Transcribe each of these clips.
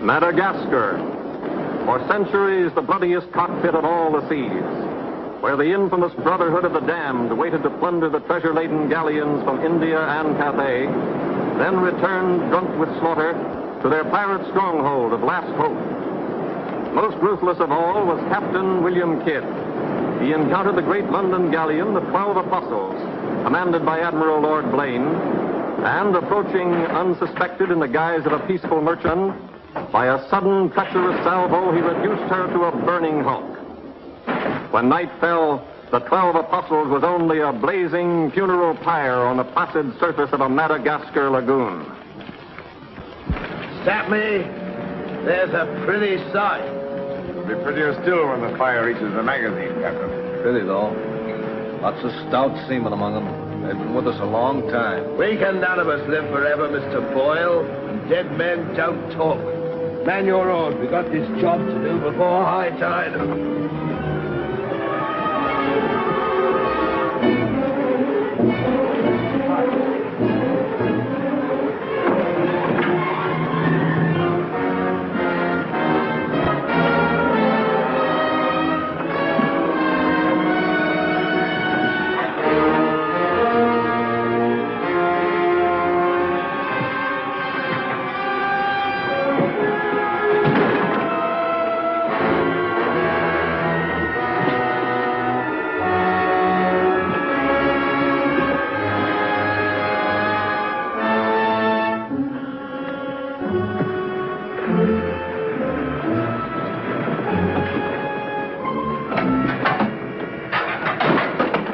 Madagascar, for centuries the bloodiest cockpit of all the seas, where the infamous Brotherhood of the Damned waited to plunder the treasure-laden galleons from India and Cathay, then returned drunk with slaughter to their pirate stronghold of Last Hope. Most ruthless of all was Captain William Kidd. He encountered the great London galleon, the 12 Apostles, commanded by Admiral Lord Blaine, and approaching unsuspected in the guise of a peaceful merchant, by a sudden treacherous salvo, he reduced her to a burning hulk. When night fell, the 12 Apostles was only a blazing funeral pyre on the placid surface of a Madagascar lagoon. Stop me. There's a pretty sight. It'll be prettier still when the fire reaches the magazine, Captain. Pretty, though. Lots of stout seamen among them. They've been with us a long time. We can none of us live forever, Mr. Boyle. And dead men don't talk. Man your own. We got this job to do before high tide.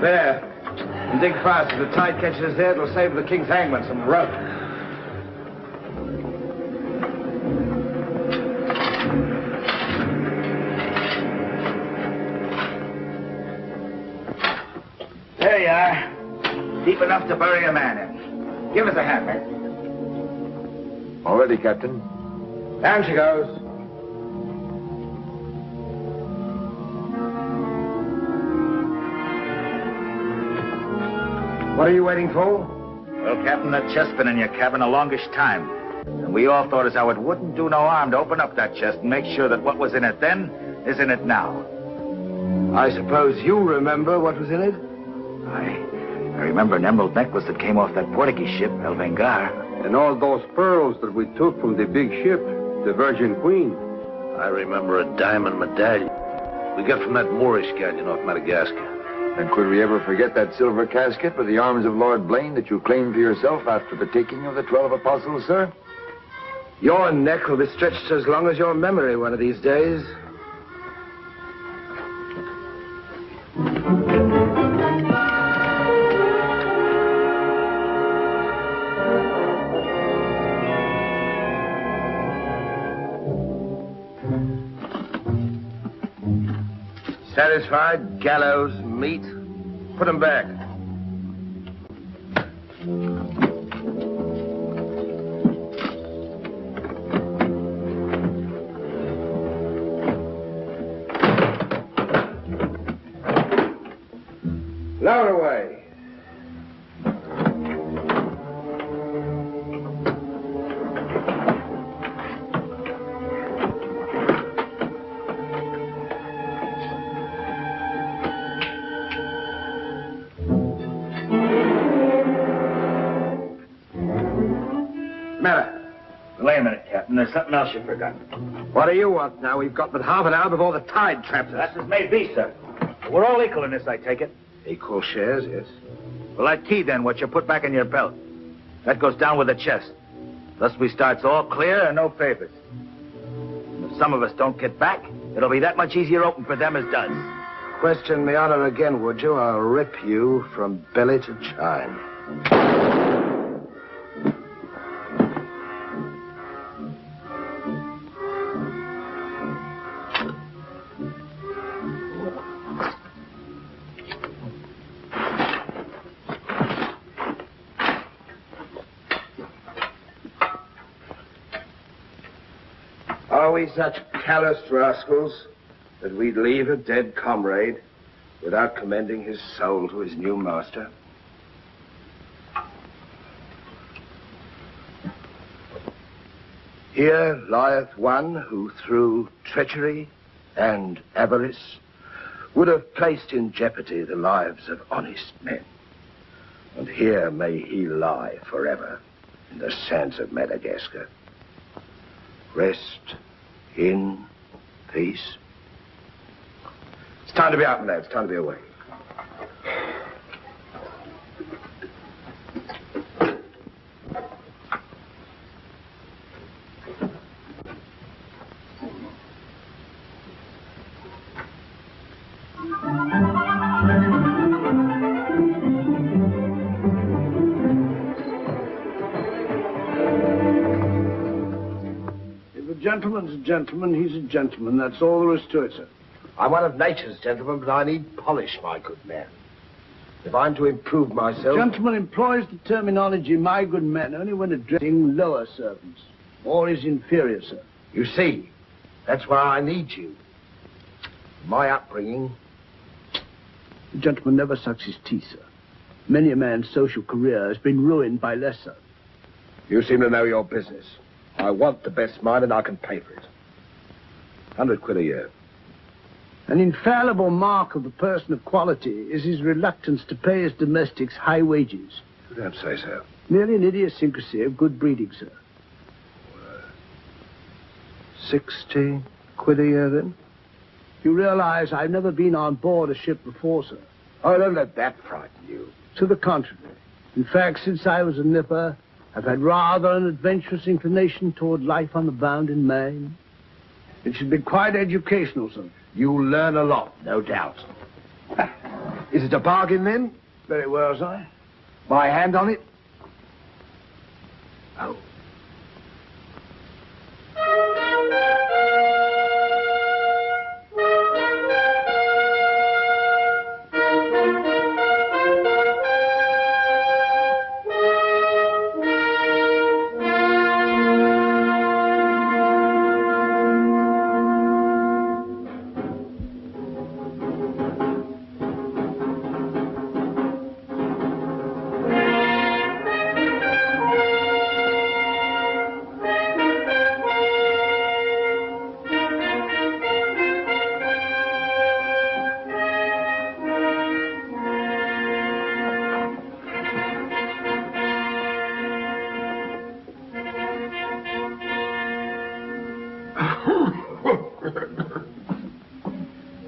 There. And dig fast. If the tide catches us there, it'll save the king's hangman some rope. There you are. Deep enough to bury a man in. Give us a hand, man. All ready, Captain. Down she goes. What are you waiting for? Well, Captain, that chest's been in your cabin the longest time. And we all thought as how it wouldn't do no harm to open up that chest and make sure that what was in it then is in it now. I suppose you remember what was in it? I remember an emerald necklace that came off that Portuguese ship, El Vengar. And all those pearls that we took from the big ship, the Virgin Queen. I remember a diamond medallion we got from that Moorish galleon off Madagascar. And could we ever forget that silver casket with the arms of Lord Blaine that you claimed for yourself after the taking of the 12 Apostles, sir? Your neck will be stretched as long as your memory one of these days. Satisfied? Gallows, meat. Put them back. Lower away. Wait a minute, Captain. There's something else you forgot. What do you want now? We've got but half an hour before the tide traps us. That's as may be, sir. We're all equal in this, I take it. Equal shares, yes. Well, that key, then, what you put back in your belt. That goes down with the chest. Thus we starts all clear and no favors. And if some of us don't get back, it'll be that much easier open for them as does. Question me honor again, would you? I'll rip you from belly to chine. Are we such calloused rascals that we'd leave a dead comrade without commending his soul to his new master? Here lieth one who through treachery and avarice would have placed in jeopardy the lives of honest men. And here may he lie forever in the sands of Madagascar. Rest in peace. It's time to be out, lads. It's time to be away. Gentleman's a gentleman, he's a gentleman. That's all there is to it, sir. I'm one of nature's gentlemen, but I need polish, my good man. If I'm to improve myself... Gentleman employs the terminology, my good man, only when addressing lower servants, or his inferior, sir. You see, that's why I need you. My upbringing... The gentleman never sucks his teeth, sir. Many a man's social career has been ruined by less, sir. You seem to know your business. I want the best mine, and I can pay for it. 100 quid a year. An infallible mark of the person of quality is his reluctance to pay his domestics high wages. You don't say so. Merely an idiosyncrasy of good breeding, sir. 60 quid a year, then? You realize I've never been on board a ship before, sir. Oh, don't let that frighten you. To the contrary. In fact, since I was a nipper, I've had rather an adventurous inclination toward life on the bound in Maine. It should be quite educational, sir. You'll learn a lot, no doubt. Is it a bargain, then? Very well, sir. My hand on it? Oh.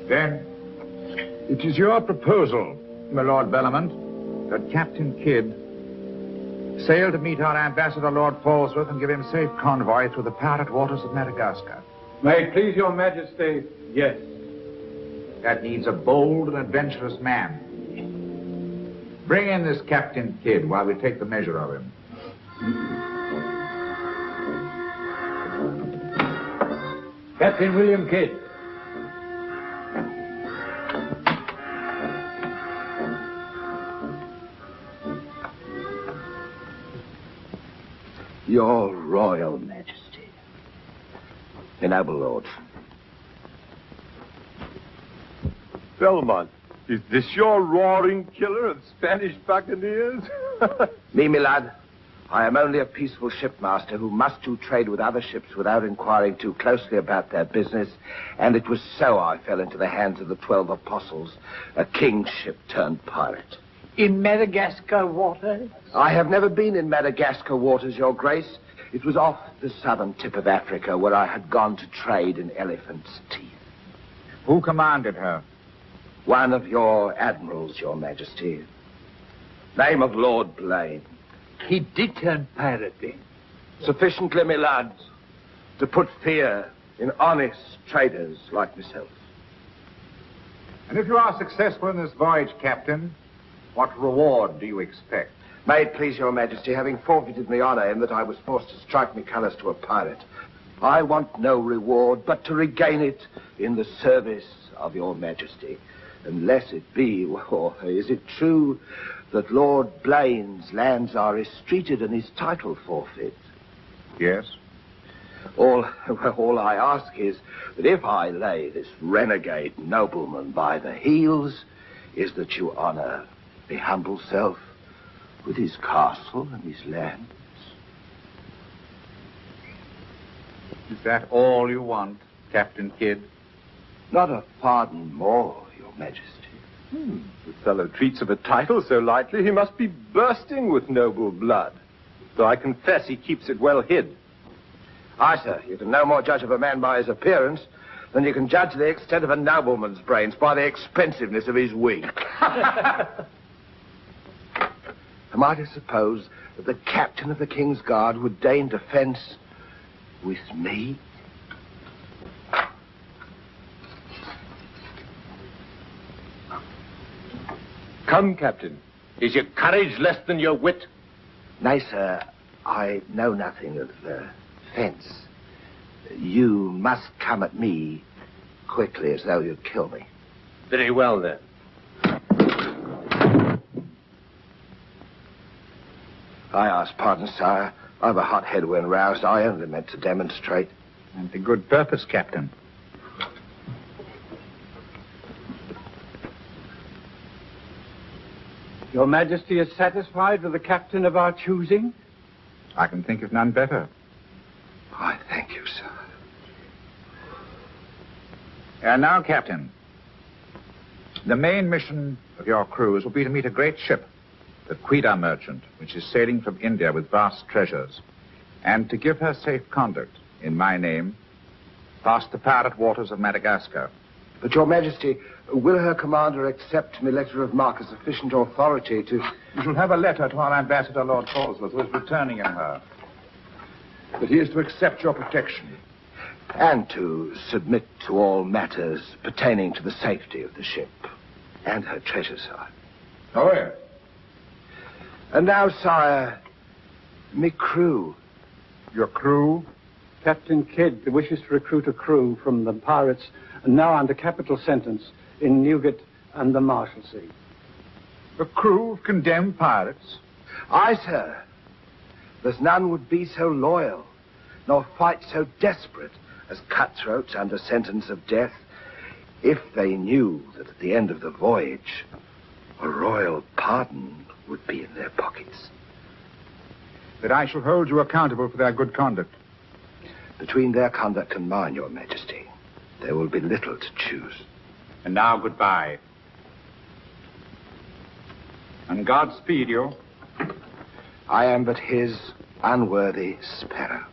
Then, it is your proposal, my Lord Bellomont, that Captain Kidd sail to meet our ambassador, Lord Falsworth, and give him safe convoy through the parrot waters of Madagascar. May it please your majesty, yes. That needs a bold and adventurous man. Bring in this Captain Kidd while we take the measure of him. Captain William Kidd. Your Royal Majesty. The noble lord. Belmont, is this your roaring killer of Spanish buccaneers? Me, my lad. I am only a peaceful shipmaster who must do trade with other ships without inquiring too closely about their business, and it was so I fell into the hands of the 12 apostles, a king's ship turned pirate. In Madagascar waters? I have never been in Madagascar waters, Your Grace. It was off the southern tip of Africa where I had gone to trade in elephants' teeth. Who commanded her? One of your admirals, Your Majesty. Name of Lord Blaine. He did turn pirate then? Sufficiently, my lad, to put fear in honest traders like myself. And if you are successful in this voyage, Captain, what reward do you expect? May it please Your Majesty, having forfeited my honor in that I was forced to strike me colors to a pirate, I want no reward but to regain it in the service of Your Majesty. Unless it be, or is it true that Lord Blaine's lands are estreated and his title forfeit? Yes. All I ask is that if I lay this renegade nobleman by the heels, is that you honor the humble self with his castle and his lands. Is that all you want, Captain Kidd? Not a pardon more, Your Majesty. The fellow treats of a title so lightly, he must be bursting with noble blood. Though I confess he keeps it well hid. Aye, sir, you can no more judge of a man by his appearance than you can judge the extent of a nobleman's brains by the expensiveness of his wig. Am I to suppose that the captain of the King's Guard would deign defense with me? Come, Captain. Is your courage less than your wit? Nay, sir, I know nothing of fence. You must come at me quickly as though you'd kill me. Very well, then. I ask pardon, sire. I've a hot head when roused. I only meant to demonstrate. And to good purpose, Captain. Your Majesty is satisfied with the captain of our choosing? I can think of none better. I thank you, sir. And now, Captain, the main mission of your cruise will be to meet a great ship, the Quida merchant, which is sailing from India with vast treasures, and to give her safe conduct in my name past the pirate waters of Madagascar. But, Your Majesty, will her commander accept my letter of marque as sufficient authority to... You shall have a letter to our ambassador, Lord Falsworth, who is returning in her. But he is to accept your protection. And to submit to all matters pertaining to the safety of the ship and her treasure, sire. Oh, yes. And now, sire, me crew. Your crew? Captain Kidd wishes to recruit a crew from the pirates now under capital sentence in Newgate and the Marshalsea. A crew of condemned pirates? Aye, sir. There's none would be so loyal, nor fight so desperate as cutthroats under sentence of death, if they knew that at the end of the voyage, a royal pardon would be in their pockets. That I shall hold you accountable for their good conduct. Between their conduct and mine, Your Majesty, there will be little to choose. And now, goodbye. And Godspeed you. I am but his unworthy sparrow.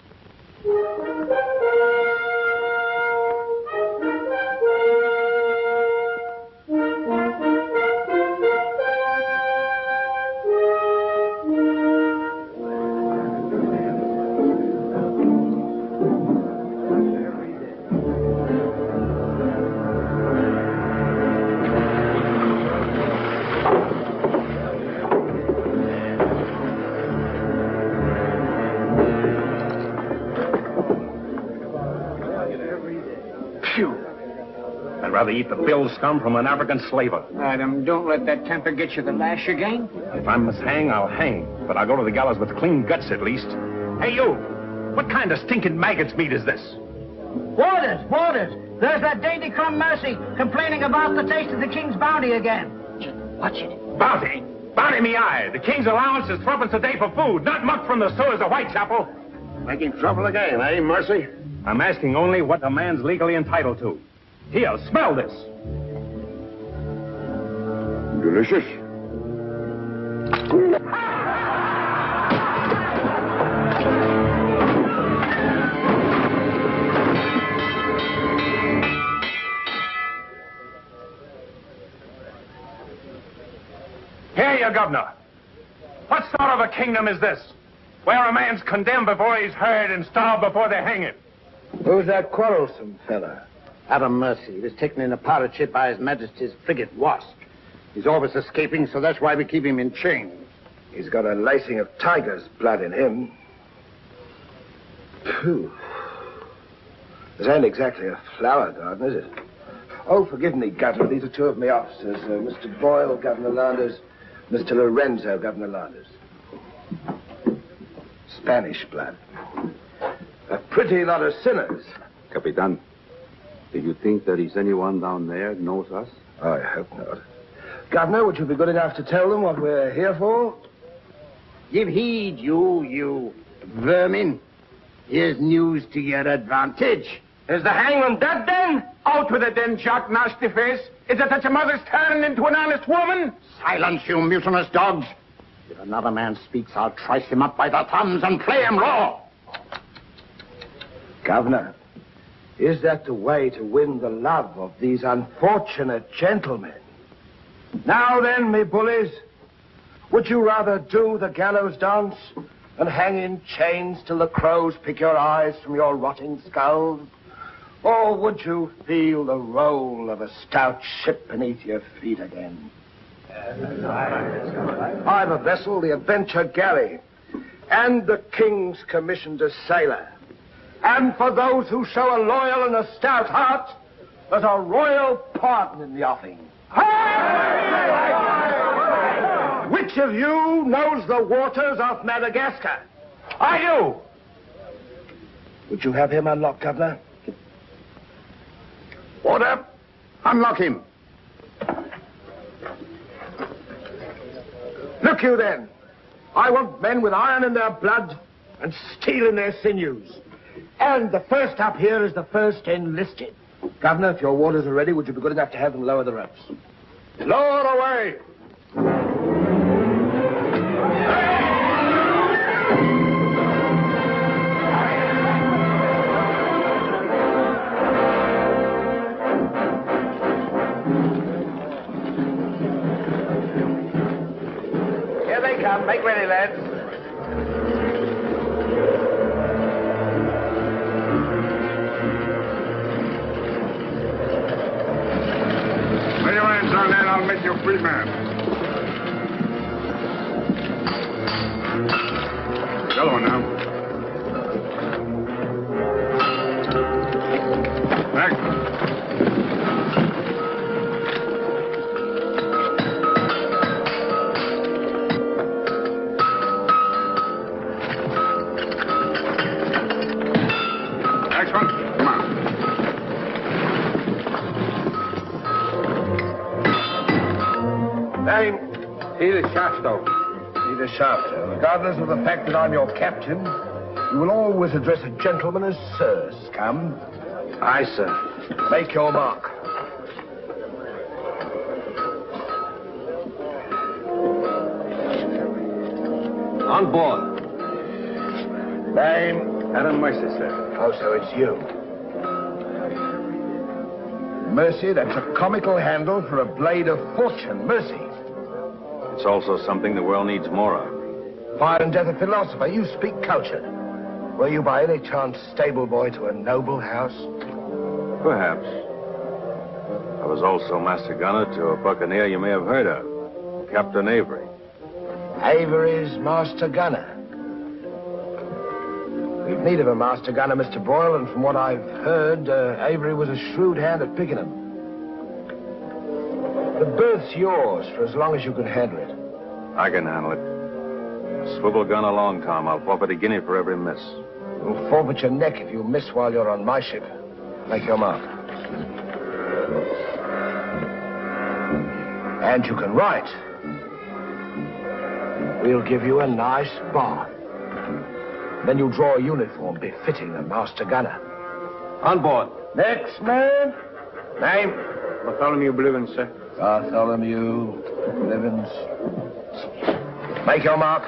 Eat the bill scum from an African slaver. Adam, don't let that temper get you the lash again. If I must hang, I'll hang. But I'll go to the gallows with clean guts at least. Hey, you! What kind of stinking maggot's meat is this? Waters! There's that dainty crumb Mercy complaining about the taste of the king's bounty again. Watch it. Bounty? Bounty me eye. The king's allowance is 3 a day for food, not muck from the sewers of Whitechapel. Making trouble again, eh, Mercy? I'm asking only what a man's legally entitled to. Here, smell this. Delicious. Here, you governor. What sort of a kingdom is this? Where a man's condemned before he's heard and starved before they hang him. Who's that quarrelsome fella? Adam Mercy. He was taken in a pirate ship by His Majesty's frigate Wasp. He's always escaping, so that's why we keep him in chains. He's got a lacing of tiger's blood in him. Phew. This ain't exactly a flower garden, is it? Oh, forgive me, Governor. These are two of my officers. Mr. Boyle, Governor Landers. Mr. Lorenzo, Governor Landers. Spanish blood. A pretty lot of sinners. Capitan, do you think there is anyone down there who knows us? I hope not. Governor, would you be good enough to tell them what we're here for? Give heed, you vermin. Here's news to your advantage. Is the hangman dead, then? Out with it, then, Jock Nasty Face. Is it that your mother's turned into an honest woman? Silence, you mutinous dogs. If another man speaks, I'll trice him up by the thumbs and play him raw. Governor, is that the way to win the love of these unfortunate gentlemen? Now then, me bullies, would you rather do the gallows dance and hang in chains till the crows pick your eyes from your rotting skulls? Or would you feel the roll of a stout ship beneath your feet again? I've a vessel, the Adventure Galley, and the King's commissioned a sailor. And for those who show a loyal and a stout heart, there's a royal pardon in the offing. Which of you knows the waters of Madagascar? I do. Would you have him unlocked, Governor? Order. Unlock him. Look you then. I want men with iron in their blood and steel in their sinews. And the first up here is the first enlisted. Governor, if your warders are ready, would you be good enough to have them lower the ropes? Lower away! Here they come. Make ready, lads. Lay your hands on that, I'll make you a free man. The other one now. Back. Next one. Come on. Name? Peter Shafto. Peter Shafto. Regardless of the fact that I'm your captain, you will always address a gentleman as Sir, Scum. Aye, sir. Make your mark. On board. Name? Adam Mercy, sir. Oh, so it's you. Mercy, that's a comical handle for a blade of fortune. Mercy. It's also something the world needs more of. Fire and death a philosopher. You speak culture. Were you by any chance stable boy to a noble house? Perhaps. I was also master gunner to a buccaneer you may have heard of, Captain Avery. Avery's master gunner. We've need of a master gunner, Mr. Boyle, and from what I've heard, Avery was a shrewd hand at picking them. The berth's yours for as long as you can handle it. I can handle it. Swivel gun along, Tom. I'll forfeit a guinea for every miss. You'll forfeit your neck if you miss while you're on my ship. Make your mark. And you can write. We'll give you a nice bar. Then you draw a uniform befitting a master gunner. On board. Next man. Name? Bartholomew Blivens, sir. Bartholomew Blivens. Make your mark.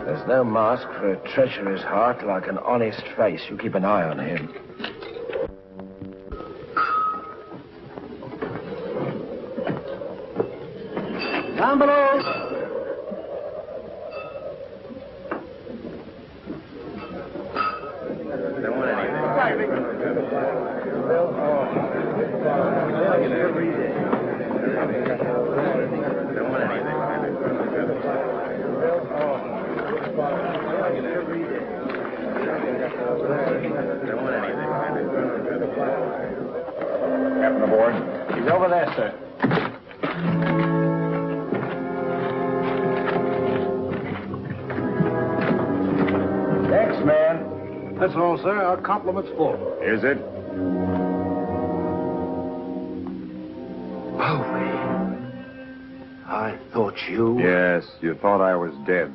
There's no mask for a treacherous heart like an honest face. You keep an eye on him. Down below. Captain aboard. He's over there, sir. That's all, sir. Our compliment's full. Is it? I thought you... Yes, you thought I was dead.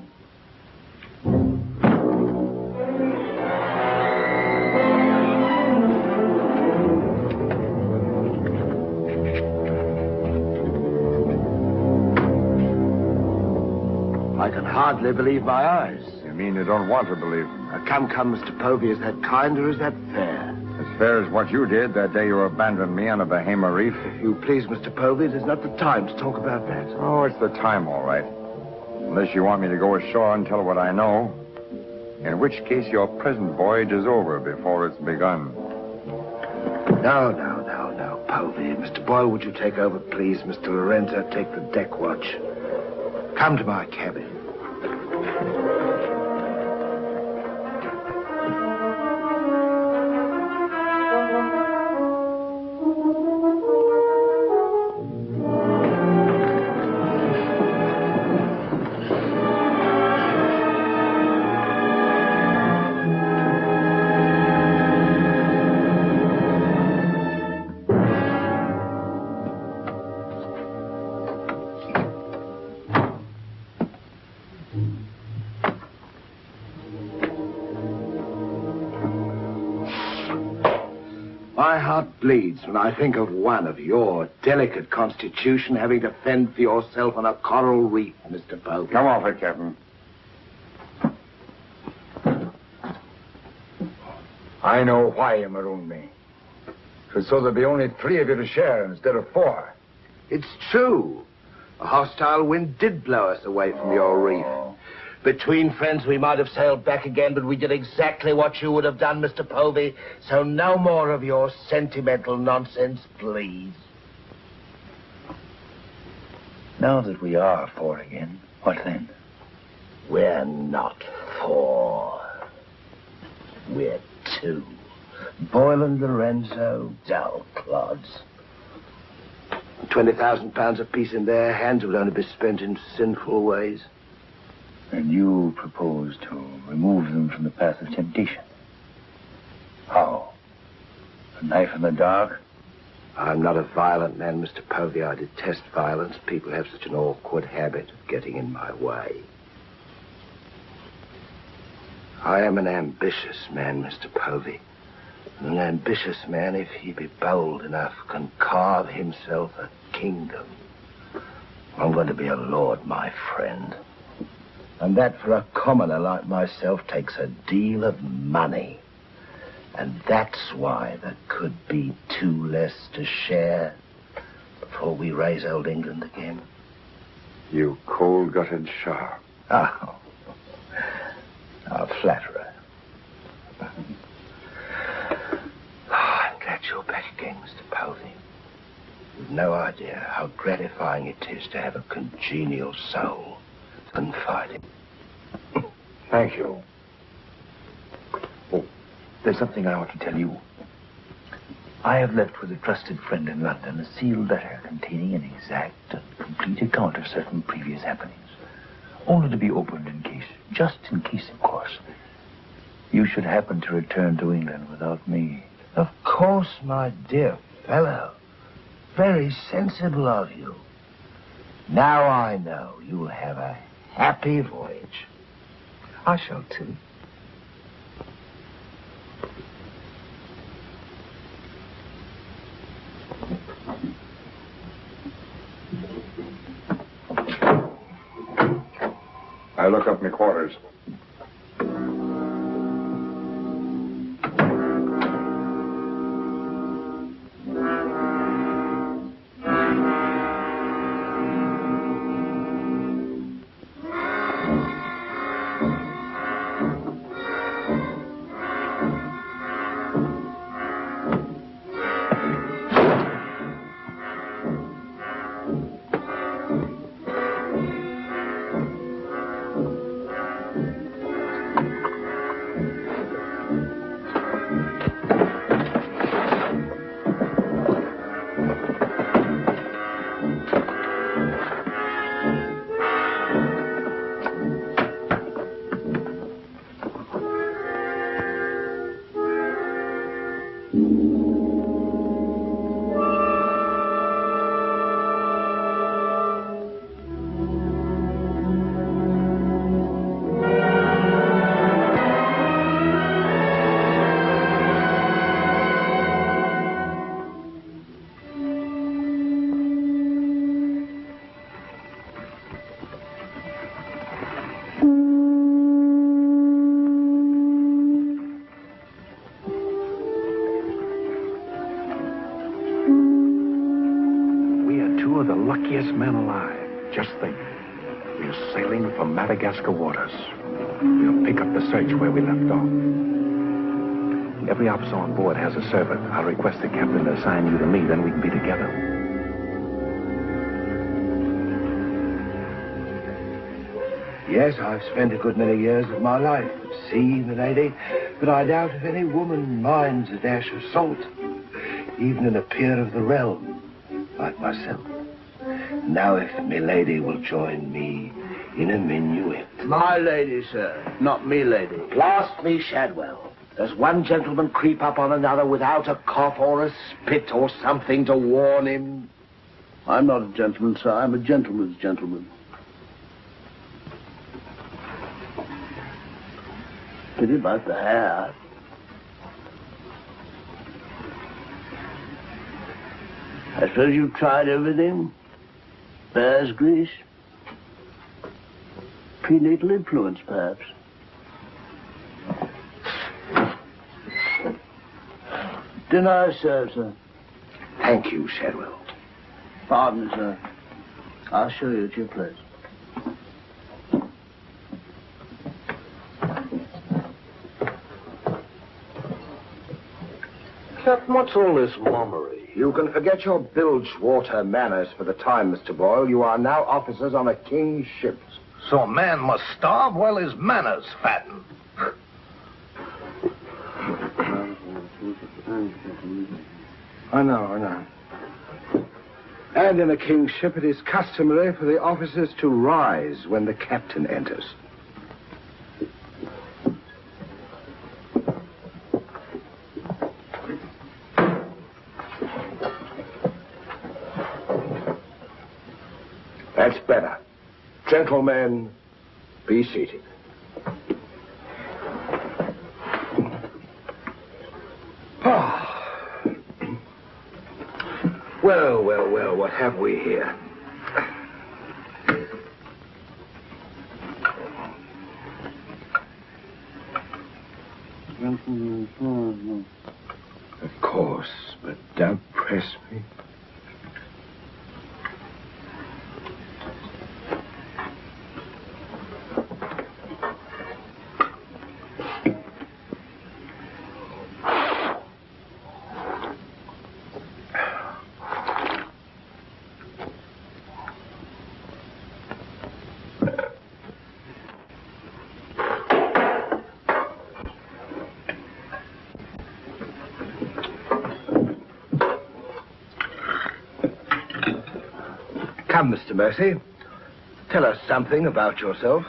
I can hardly believe my eyes. You mean you don't want to believe them? Come, Mr. Povey. Is that kind or is that fair? As fair as what you did that day you abandoned me on a Bahama reef. If you please, Mr. Povey, there's not the time to talk about that. Oh, it's the time, all right. Unless you want me to go ashore and tell what I know. In which case your present voyage is over before it's begun. No, Povey. Mr. Boyle, would you take over, please? Mr. Lorenzo, take the deck watch. Come to my cabin. My heart bleeds when I think of one of your delicate constitution having to fend for yourself on a coral reef, Mr. Povey. Come off it, Captain. I know why you marooned me. It was so there'd be only 3 of you to share instead of 4. It's true. A hostile wind did blow us away from your reef. Between friends, we might have sailed back again, but we did exactly what you would have done, Mr. Povey. So no more of your sentimental nonsense, please. Now that we are 4 again, what then? We're not 4. We're 2. Boyle and Lorenzo, dull clods. 20,000 pounds apiece in their hands would only be spent in sinful ways. And you propose to remove them from the path of temptation. How? A knife in the dark? I'm not a violent man, Mr. Povey. I detest violence. People have such an awkward habit of getting in my way. I am an ambitious man, Mr. Povey. And an ambitious man, if he be bold enough, can carve himself a kingdom. I'm going to be a lord, my friend. And that, for a commoner like myself, takes a deal of money. And that's why there could be 2 less to share before we raise old England again. You cold-gutted shark. Oh, a flatterer. I'm glad you're back again, Mr. Povey. You've no idea how gratifying it is to have a congenial soul to confide in. Thank you. Oh, there's something I want to tell you. I have left with a trusted friend in London a sealed letter containing an exact and complete account of certain previous happenings. Only to be opened in case, just in case, of course, you should happen to return to England without me. Of course, my dear fellow. Very sensible of you. Now I know you'll have a happy voyage. I shall too. I look up my quarters. We're sailing for Madagascar waters. We'll pick up the search where we left off. Every officer on board has a servant. I'll request the captain to assign you to me, then we can be together. Yes, I've spent a good many years of my life at sea, milady, but I doubt if any woman minds a dash of salt, even in a peer of the realm, like myself. Now, if milady will join me in a minuet. My lady, sir, not me lady. Blast me, Shadwell. Does one gentleman creep up on another without a cough or a spit or something to warn him? I'm not a gentleman, sir. I'm a gentleman's gentleman. Pity about the hair. I suppose you've tried everything? Bear's grease? Prenatal influence, perhaps? Dinner served, sir. Thank you, Shadwell. Pardon me, sir. I'll show you at your place. Captain, what's all this mummery? You can forget your bilge water manners for the time, Mr. Boyle. You are now officers on a king's ship. So a man must starve while his manners fatten. I know. And in a king's ship, it is customary for the officers to rise when the captain enters. That's better. Gentlemen, be seated. Well, what have we here? Of course, but don't press me. Come, Mr. Mercy. Tell us something about yourself.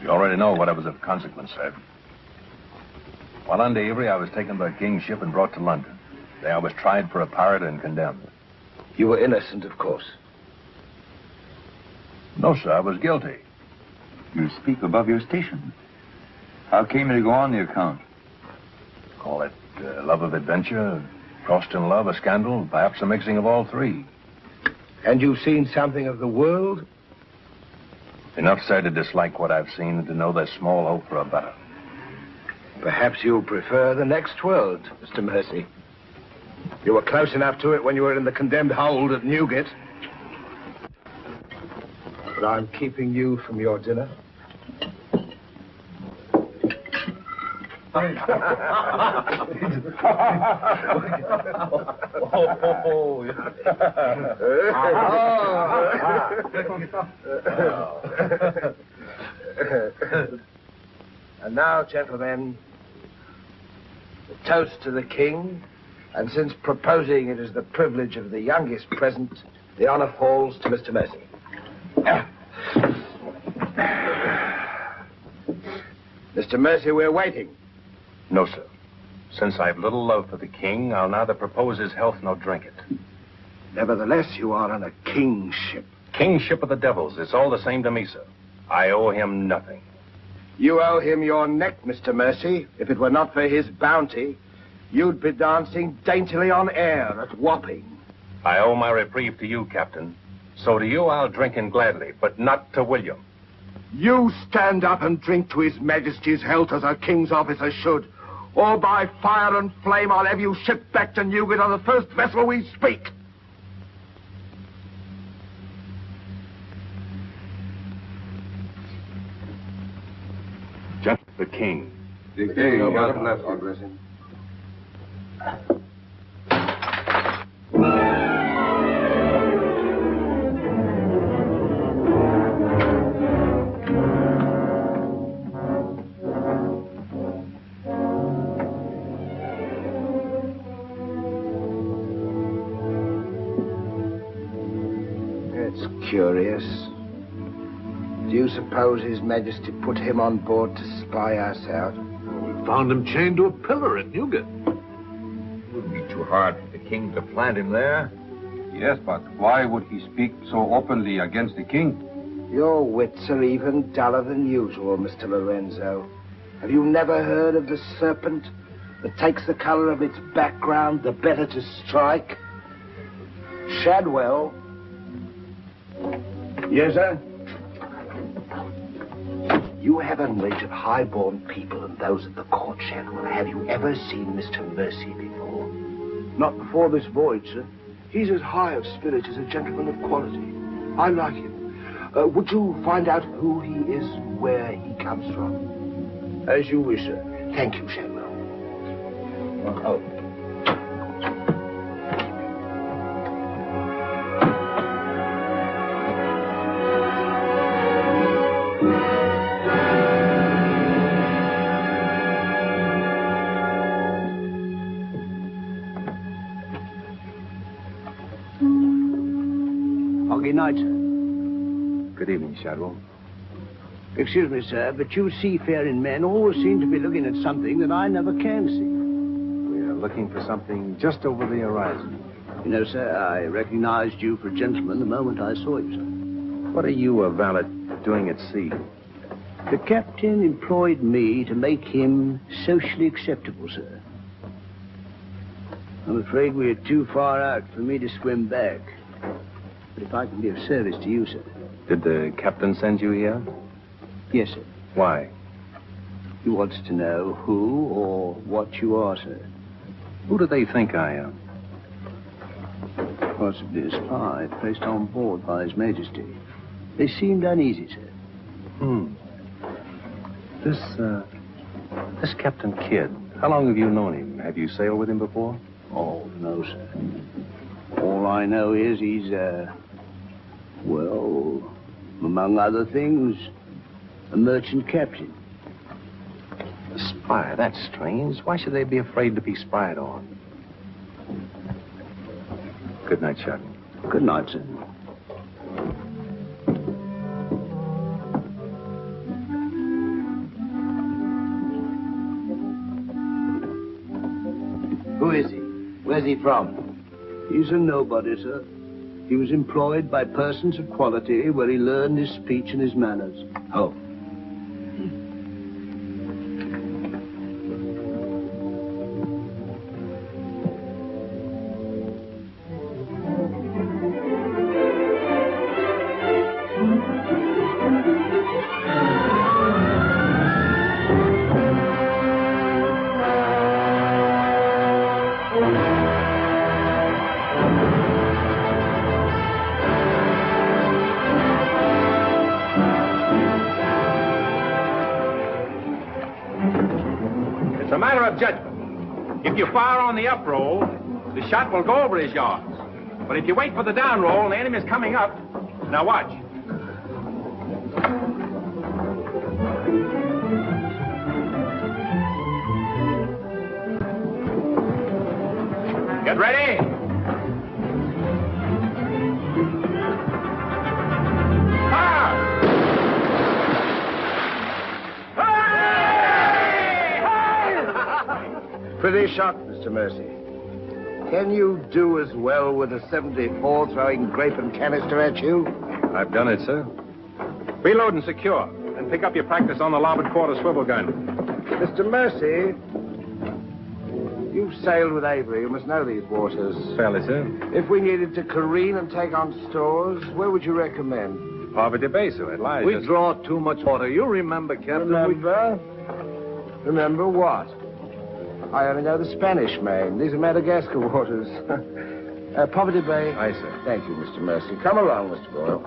You already know what was of consequence, sir. While under Avery, I was taken by a king's ship and brought to London. There I was tried for a pirate and condemned. You were innocent, of course. No, sir, I was guilty. You speak above your station. How came you to go on the account? Call it love of adventure, crossed in love, a scandal, perhaps a mixing of all three. And you've seen something of the world? Enough, sir, to dislike what I've seen and to know there's small hope for a better. Perhaps you'll prefer the next world, Mr. Mercy. You were close enough to it when you were in the condemned hold at Newgate. But I'm keeping you from your dinner. And now, gentlemen, a toast to the king, and since proposing it is the privilege of the youngest present, the honor falls to Mr. Mercy. Mr. Mercy, we're waiting. No, sir. Since I've little love for the king, I'll neither propose his health nor drink it. Nevertheless, you are on a king's ship. Kingship of the devils. It's all the same to me, sir. I owe him nothing. You owe him your neck, Mr. Mercy. If it were not for his bounty, you'd be dancing daintily on air at Wapping. I owe my reprieve to you, Captain. So to you I'll drink in gladly, but not to William. You stand up and drink to his majesty's health as a king's officer should. Or by fire and flame I'll have you shipped back to Newgate on the first vessel we speak. The king. The king, God bless him. It's curious. Do you suppose His Majesty put him on board to spy us out? We found him chained to a pillar in Newgate. It wouldn't be too hard for the king to plant him there. Yes, but why would he speak so openly against the king? Your wits are even duller than usual, Mr. Lorenzo. Have you never heard of the serpent that takes the color of its background the better to strike? Shadwell. Yes, sir? You have a knowledge of high-born people and those at the court, Shadwell. Have you ever seen Mr. Mercy before? Not before this voyage, sir. He's as high of spirit as a gentleman of quality. I like him. Would you find out who he is, where he comes from? As you wish, sir. Thank you, Shadwell. Oh. Good night, sir. Good evening, Shadwell. Excuse me, sir, but you seafaring men always seem to be looking at something that I never can see. We are looking for something just over the horizon. You know, sir, I recognized you for a gentleman the moment I saw you, sir. What are you, a valet, doing at sea? The captain employed me to make him socially acceptable, sir. I'm afraid we're too far out for me to swim back. But if I can be of service to you, sir. Did the captain send you here? Yes, sir. Why? He wants to know who or what you are, sir. Who do they think I am? Possibly a spy placed on board by His Majesty. They seemed uneasy, sir. This Captain Kidd, how long have you known him? Have you sailed with him before? Oh, no, sir. All I know is he's, well, among other things, a merchant captain. A spy? That's strange. Why should they be afraid to be spied on? Good night, Shadwell. Good night, sir. Who is he? Where's he from? He's a nobody, sir. He was employed by persons of quality where he learned his speech and his manners. Oh. It's a matter of judgment. If you fire on the up roll, the shot will go over his yards. But if you wait for the down roll and the enemy's coming up, now watch. Get ready. Pretty shot, Mr. Mercy. Can you do as well with a 74 throwing grape and canister at you? I've done it, sir. Reload and secure. Then pick up your practice on the larboard quarter swivel gun. Mr. Mercy, you've sailed with Avery. You must know these waters. Fairly, sir. If we needed to careen and take on stores, where would you recommend? Poverty Bay, sir. It lies. We draw too much water. You remember, Captain? Remember? Remember what? I only know the Spanish Main. These are Madagascar waters. Poverty Bay. Aye, sir. Thank you, Mr. Mercy. Come along, Mr. Boyle.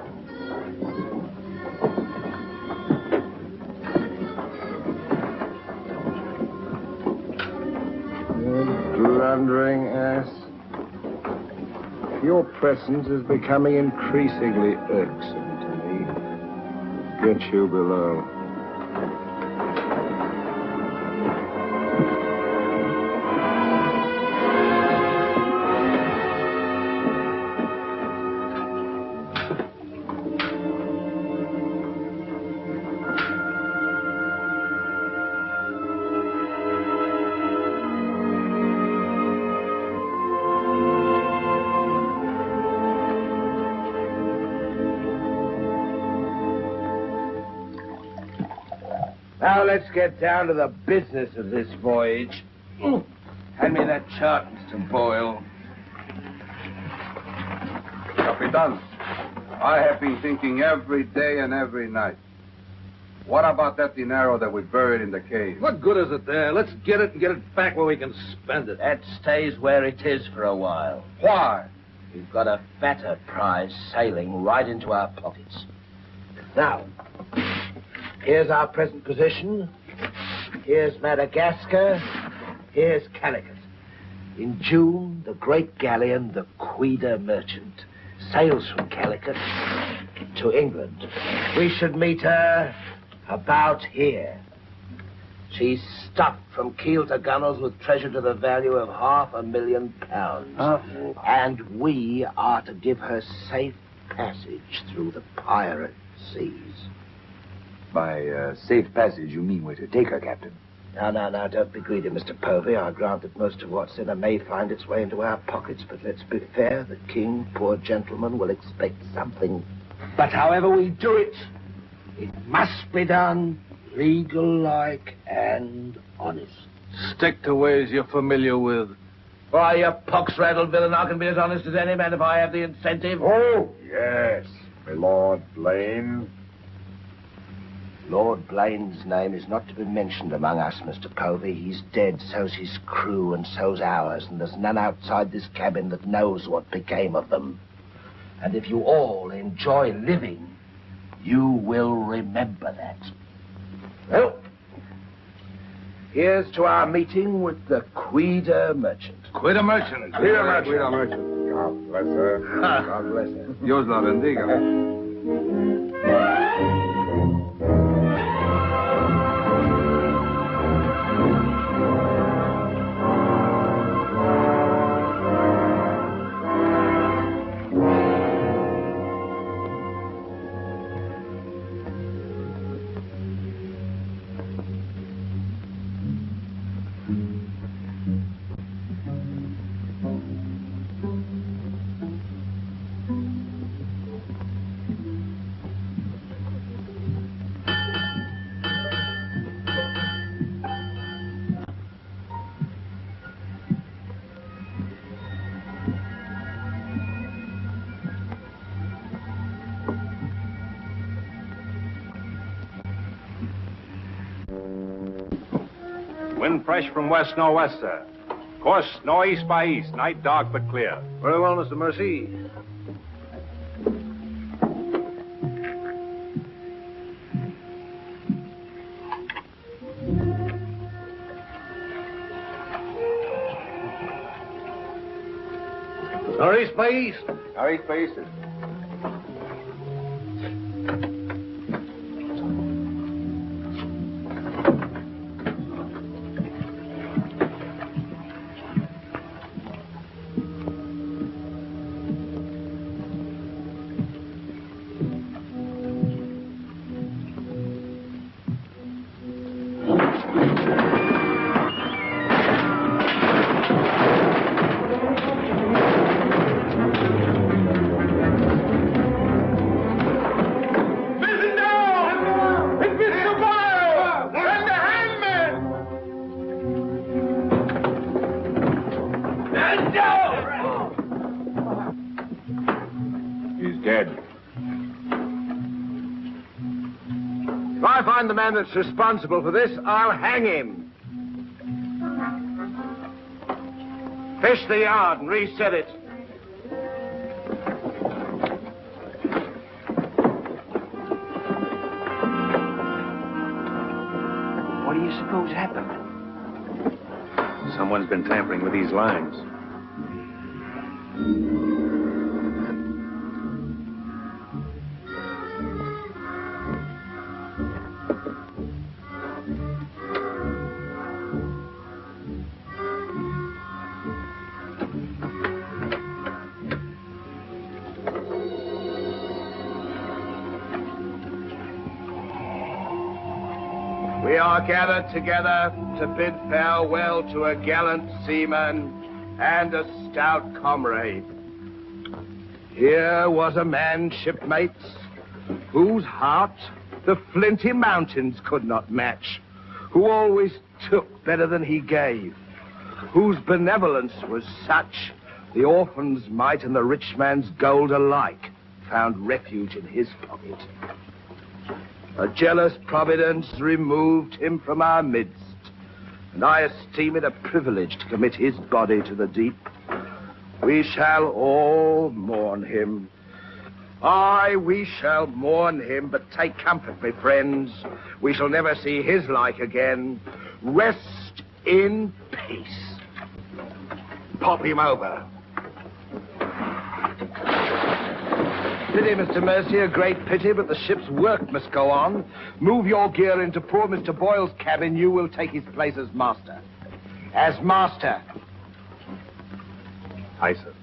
your presence is becoming increasingly irksome to me. Get you below. Now let's get down to the business of this voyage. Hand me that chart, Mr. Boyle. Capitan, I have been thinking every day and every night. What about that dinero that we buried in the cave? What good is it there? Let's get it and get it back where we can spend it. That stays where it is for a while. Why? We've got a fatter prize sailing right into our pockets. Now, here's our present position. Here's Madagascar. Here's Calicut. In June, the great galleon, the Queen Merchant, sails from Calicut to England. We should meet her about here. She's stuffed from keel to gunwales with treasure to the value of £500,000. And we are to give her safe passage through the pirate seas. By safe passage, you mean we're to take her, Captain? No, don't be greedy, Mr. Povey. I grant that most of what's in her may find its way into our pockets, but let's be fair. The king, poor gentleman, will expect something. But however we do it, it must be done legal-like and honest. Stick to ways you're familiar with. Why, you pox-rattled villain, I can be as honest as any man if I have the incentive. Oh, yes, my Lord Blaine. Lord Blaine's name is not to be mentioned among us, Mr. Povey. He's dead, so's his crew, and so's ours, and there's none outside this cabin that knows what became of them. And if you all enjoy living, you will remember that. Well, here's to our meeting with the Queen Merchant. Queen Merchant. Queen Merchant. God bless her. God bless her. Dios la bendiga. Wind fresh from west northwest, sir. Course northeast by east. Night dark but clear. Very well, Mr. Mercy. Northeast by east. Northeast by east. If I find the man that's responsible for this, I'll hang him. Fish the yard and reset it. What do you suppose happened? Someone's been tampering with these lines. We are gathered together to bid farewell to a gallant seaman and a stout comrade. Here was a man, shipmates, whose heart the flinty mountains could not match, who always took better than he gave, whose benevolence was such the orphan's mite and the rich man's gold alike found refuge in his pocket. A jealous providence removed him from our midst, and I esteem it a privilege to commit his body to the deep. We shall all mourn him. Aye, we shall mourn him, but take comfort, my friends. We shall never see his like again. Rest in peace. Pop him over. Pity, Mr. Mercy, a great pity, but the ship's work must go on. Move your gear into poor Mr. Boyle's cabin. You will take his place as master. As master. Aye, sir.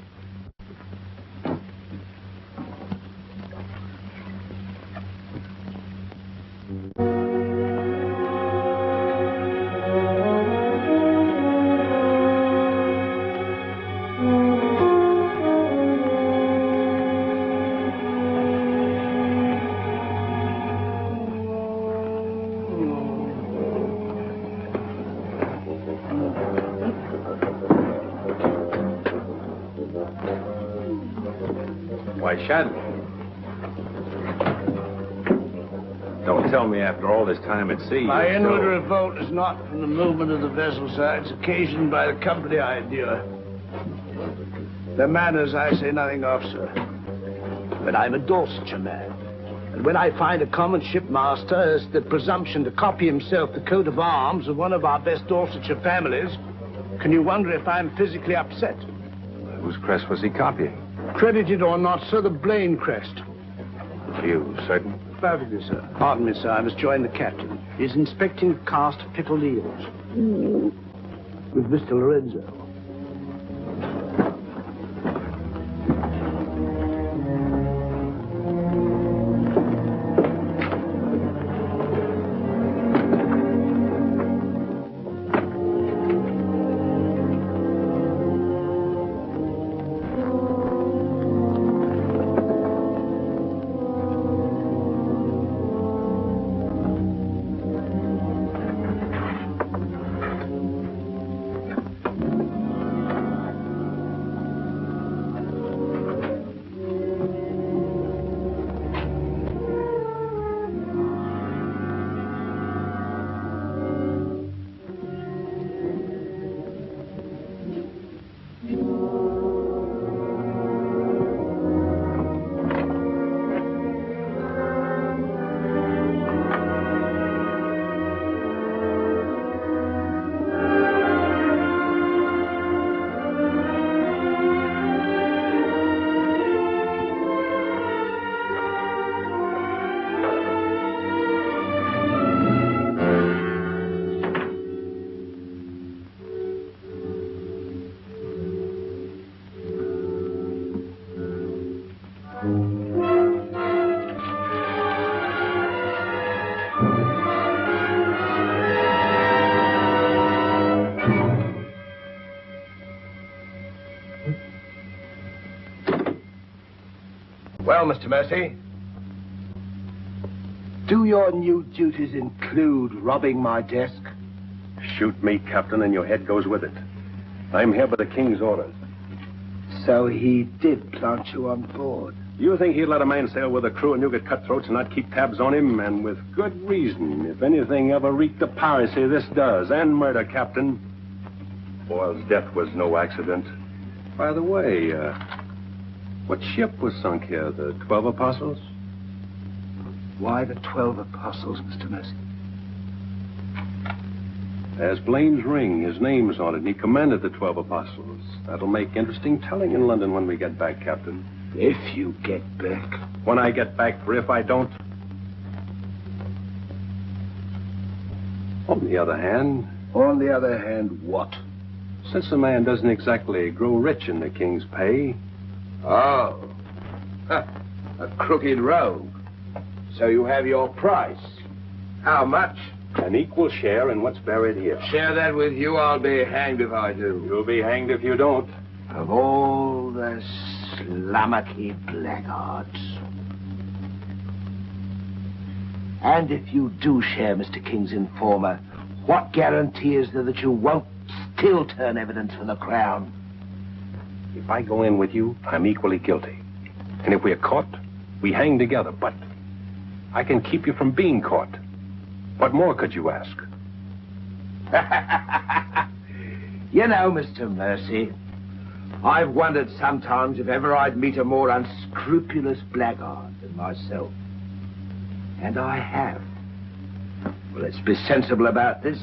Why, Shad. Don't tell me after all this time at sea. My inward revolt is not from the movement of the vessel, sir. It's occasioned by the company I endure. Their manners I say nothing of, sir. But I'm a Dorsetshire man. And when I find a common shipmaster has the presumption to copy himself the coat of arms of one of our best Dorsetshire families, can you wonder if I'm physically upset? Whose crest was he copying? Credited or not, sir, the Blaine crest. You certain? Perfectly, sir. Pardon me, sir. I must join the captain. He's inspecting the cast of pickled eels. With Mr. Lorenzo. Well, Mr. Mercy, do your new duties include robbing my desk? Shoot me, Captain, and your head goes with it. I'm here by the King's orders. So he did plant you on board? You think he'd let a man sail with a crew and you get cutthroats and not keep tabs on him? And with good reason. If anything ever reeked of piracy, this does. And murder, Captain. Boyle's death was no accident. By the way, what ship was sunk here? The 12 Apostles? Why the 12 Apostles, Mr. Mercy? There's Blaine's ring. His name's on it, and he commanded the 12 Apostles. That'll make interesting telling in London when we get back, Captain. If you get back. When I get back, for if I don't. On the other hand... On the other hand, what? Since a man doesn't exactly grow rich in the King's pay... Oh. A crooked rogue. So you have your price. How much? An equal share in what's buried here. Share that with you, I'll be hanged if I do. You'll be hanged if you don't. Of all the slummocky blackguards. And if you do share Mr. King's informer, what guarantee is there that you won't still turn evidence for the Crown? If I go in with you, I'm equally guilty. And if we're caught, we hang together. But I can keep you from being caught. What more could you ask? You know, Mr. Mercy, I've wondered sometimes if ever I'd meet a more unscrupulous blackguard than myself. And I have. Well, let's be sensible about this.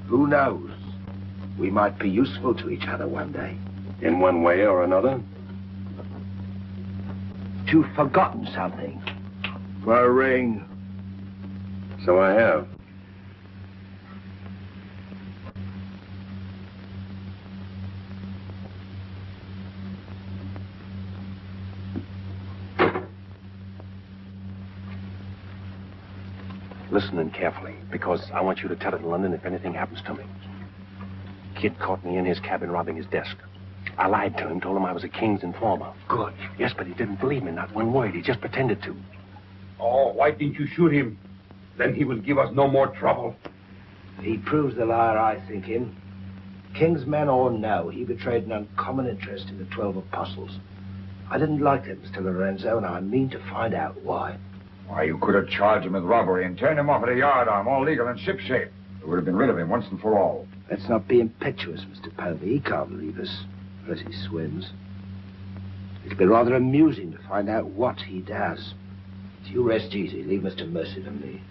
Who knows? We might be useful to each other one day. In one way or another? You've forgotten something. For a ring. So I have. Listen in carefully, because I want you to tell it in London if anything happens to me. Kid caught me in his cabin robbing his desk. I lied to him, told him I was a King's informer. Good. Yes, but he didn't believe me, not one word. He just pretended to. Oh, why didn't you shoot him? Then he will give us no more trouble. He proves the liar I think him. King's men or no, he betrayed an uncommon interest in the 12 apostles. I didn't like that, Mr. Lorenzo, and I mean to find out why. Why, you could have charged him with robbery and turned him off at a yardarm, all legal and shipshape. We would have been rid of him once and for all. Let's not be impetuous, Mr. Povey. He can't leave us as he swims. It'll be rather amusing to find out what he does. So you rest easy. Leave Mr. Mercy to me.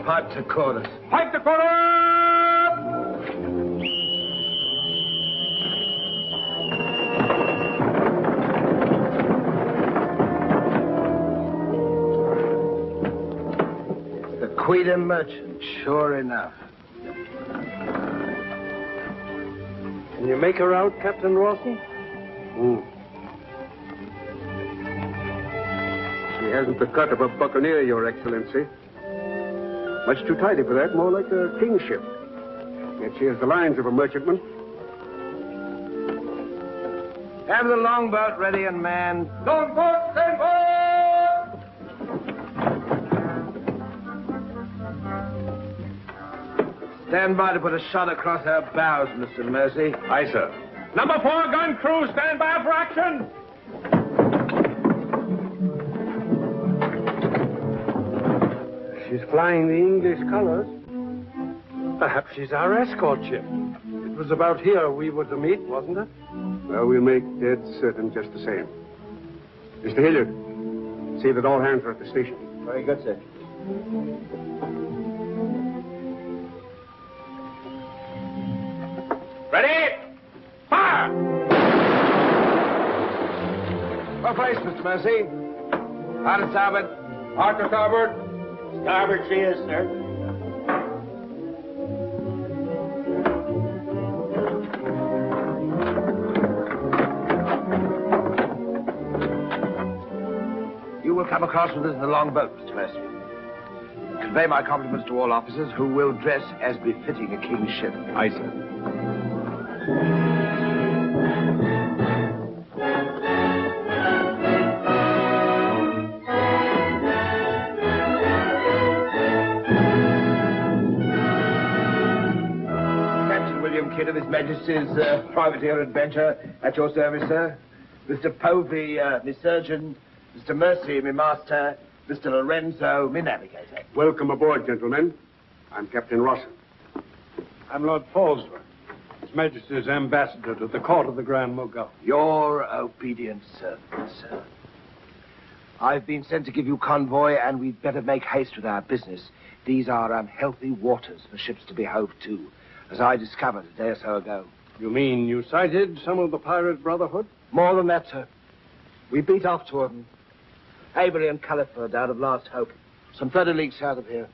Pipe to chorus. Pipe to chorus! The Queen merchant, sure enough. Can you make her out, Captain Rawson? She hasn't the cut of a buccaneer, Your Excellency. Much too tidy for that, more like a kingship. Yet she has the lines of a merchantman. Have the longboat ready and manned. Longboat, stand by! Stand by to put a shot across her bows, Mr. Mercy. Aye, sir. Number 4 gun crew, stand by for action! She's flying the English colors. Perhaps she's our escort ship. It was about here we were to meet, wasn't it? Well, we'll make dead certain just the same. Mr. Hilliard, see that all hands are at the station. Very good, sir. Ready? Fire! Well placed, Mr. Mercy. Hard to starboard. Hard to starboard. Starboard she is, sir. You will come across with us in the longboat, Mr. Mercy. Convey my compliments to all officers who will dress as befitting a king's ship. Aye, sir. of His Majesty's privateer adventure at your service, sir. Mr. Povey, me surgeon. Mr. Mercy, me master. Mr. Lorenzo, me navigator. Welcome aboard, gentlemen. I'm Captain Rawson. I'm Lord Falsworth, His Majesty's ambassador to the court of the Grand Mogul. Your obedient servant, sir. I've been sent to give you convoy, and we'd better make haste with our business. These are unhealthy waters for ships to be hove to, as I discovered a day or so ago. You mean you sighted some of the pirate brotherhood? More than that, sir. We beat off two of them. Avery and Culliford out of Last Hope, some 30 leagues south of here.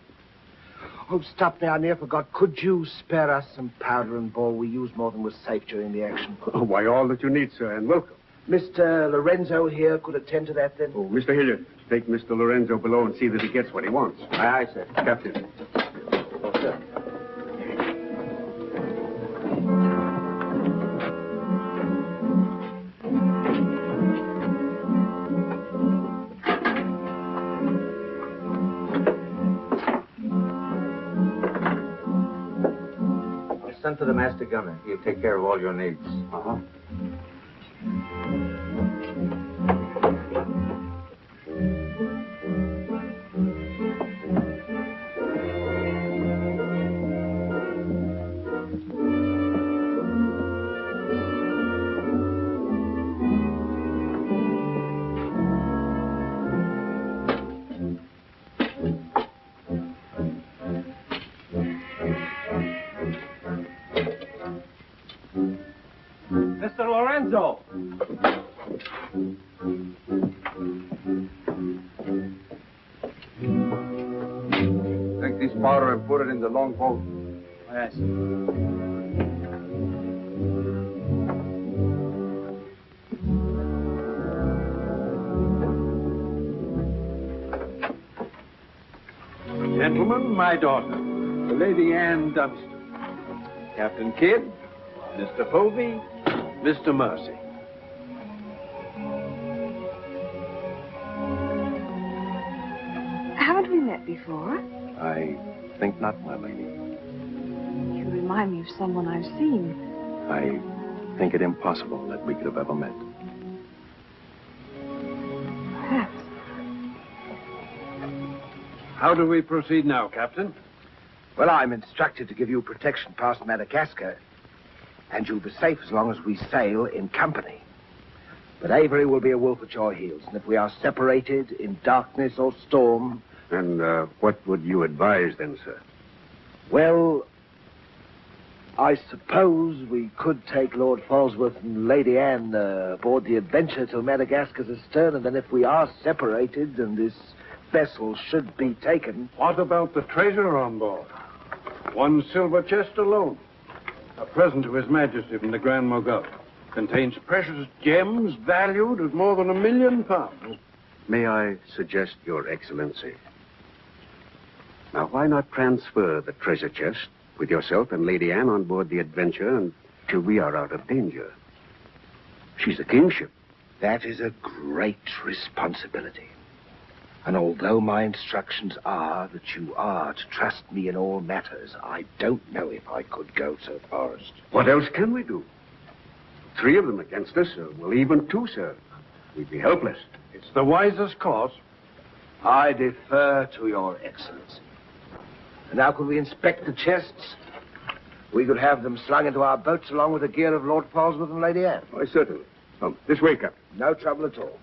Oh, stop me, I near forgot. Could you spare us some powder and ball? We used more than was safe during the action. Oh, why, all that you need, sir, and welcome. Mr. Lorenzo here could attend to that, then? Oh, Mr. Hilliard, take Mr. Lorenzo below and see that he gets what he wants. Aye, aye, sir. Captain. Oh, sir. Send for the master gunner. He'll take care of all your needs. Uh-huh. Mr. Lorenzo! Take this powder and put it in the longboat. Yes. Gentlemen, my daughter, the Lady Anne Dunstan. Captain Kidd, Mr. Povey, Mr. Mercy. Haven't we met before? I think not, my lady. You remind me of someone I've seen. I think it impossible that we could have ever met. Perhaps. How do we proceed now, Captain? Well, I'm instructed to give you protection past Madagascar, and you'll be safe as long as we sail in company. But Avery will be a wolf at your heels, and if we are separated in darkness or storm... And what would you advise then, sir? Well, I suppose we could take Lord Falsworth and Lady Anne aboard the Adventure till Madagascar's astern, and then if we are separated and this vessel should be taken... What about the treasure on board? One silver chest alone. A present to His Majesty from the Grand Mogul. Contains precious gems valued at more than £1 million. May I suggest, Your Excellency? Now, why not transfer the treasure chest with yourself and Lady Anne on board the Adventure until we are out of danger? She's a kingship. That is a great responsibility. And although my instructions are that you are to trust me in all matters, I don't know if I could go so far as to... What else can we do? 3 of them against us, well, even 2, sir. We'd be helpless. It's the wisest course. I defer to Your Excellency. And now could we inspect the chests? We could have them slung into our boats along with the gear of Lord Falsworth and Lady Anne. Why, certainly. Come, this way, Captain. No trouble at all.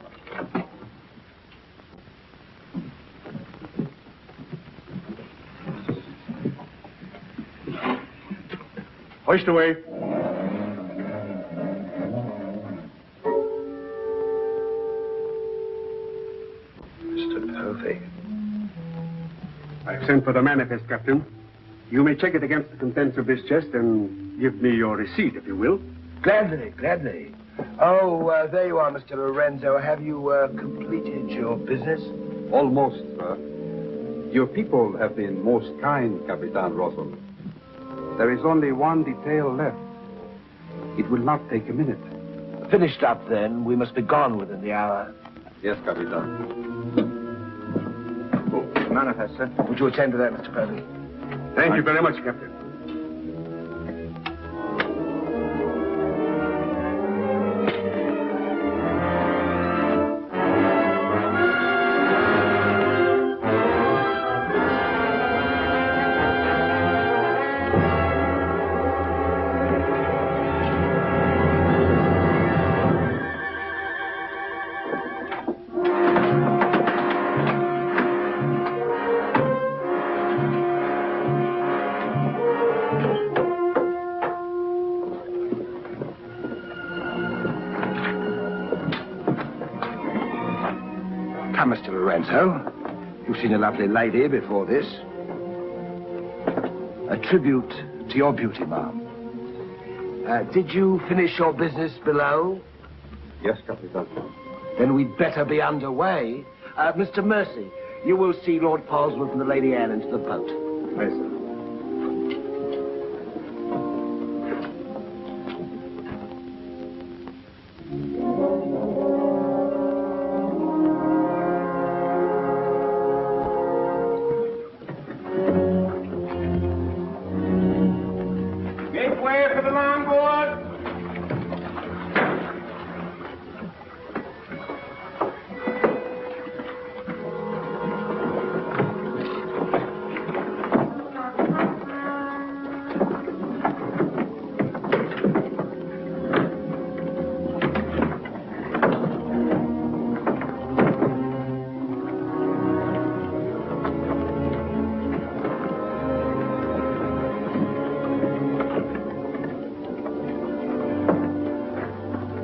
Hoist away. Mr. Povey. I've sent for the manifest, Captain. You may check it against the contents of this chest and give me your receipt, if you will. Gladly, gladly. Oh, there you are, Mr. Lorenzo. Have you completed your business? Almost, sir. Your people have been most kind, Capitan Rawson. There is only one detail left. It will not take a minute. Finished up, then. We must be gone within the hour. Yes, Capitan. Manifest, sir. Would you attend to that, Mr. Povey? Thank you very much, Captain. Mr. Lorenzo. You've seen a lovely lady before this. A tribute to your beauty, ma'am. Did you finish your business below? Yes, Capitan. Then we'd better be underway. Mr. Mercy, you will see Lord Polesworth and the Lady Anne into the boat. Yes, sir. Make way for the longboard.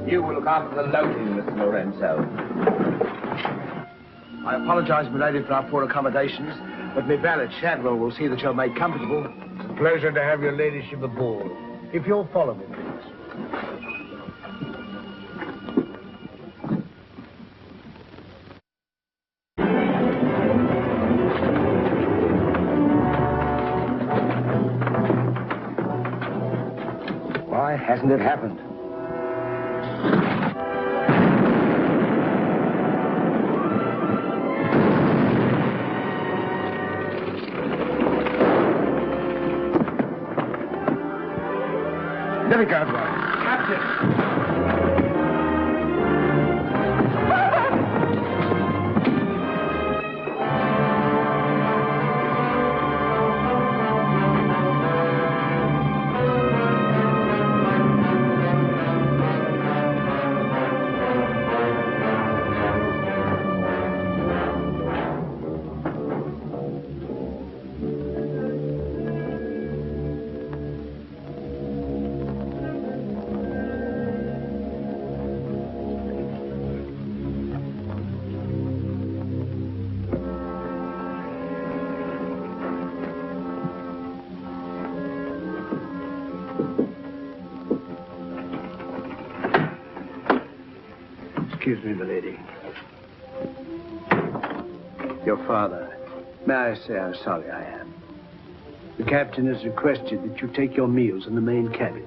You will look after the loading, Mr. Lorenzo. I apologize, milady, for our poor accommodations, but my valet, Shadwell, will see that you're made comfortable. It's a pleasure to have your ladyship aboard. If you'll follow me, please. Why hasn't it happened? There we go, right. Captain! Excuse me, milady. Your father. May I say how sorry I am? The captain has requested that you take your meals in the main cabin.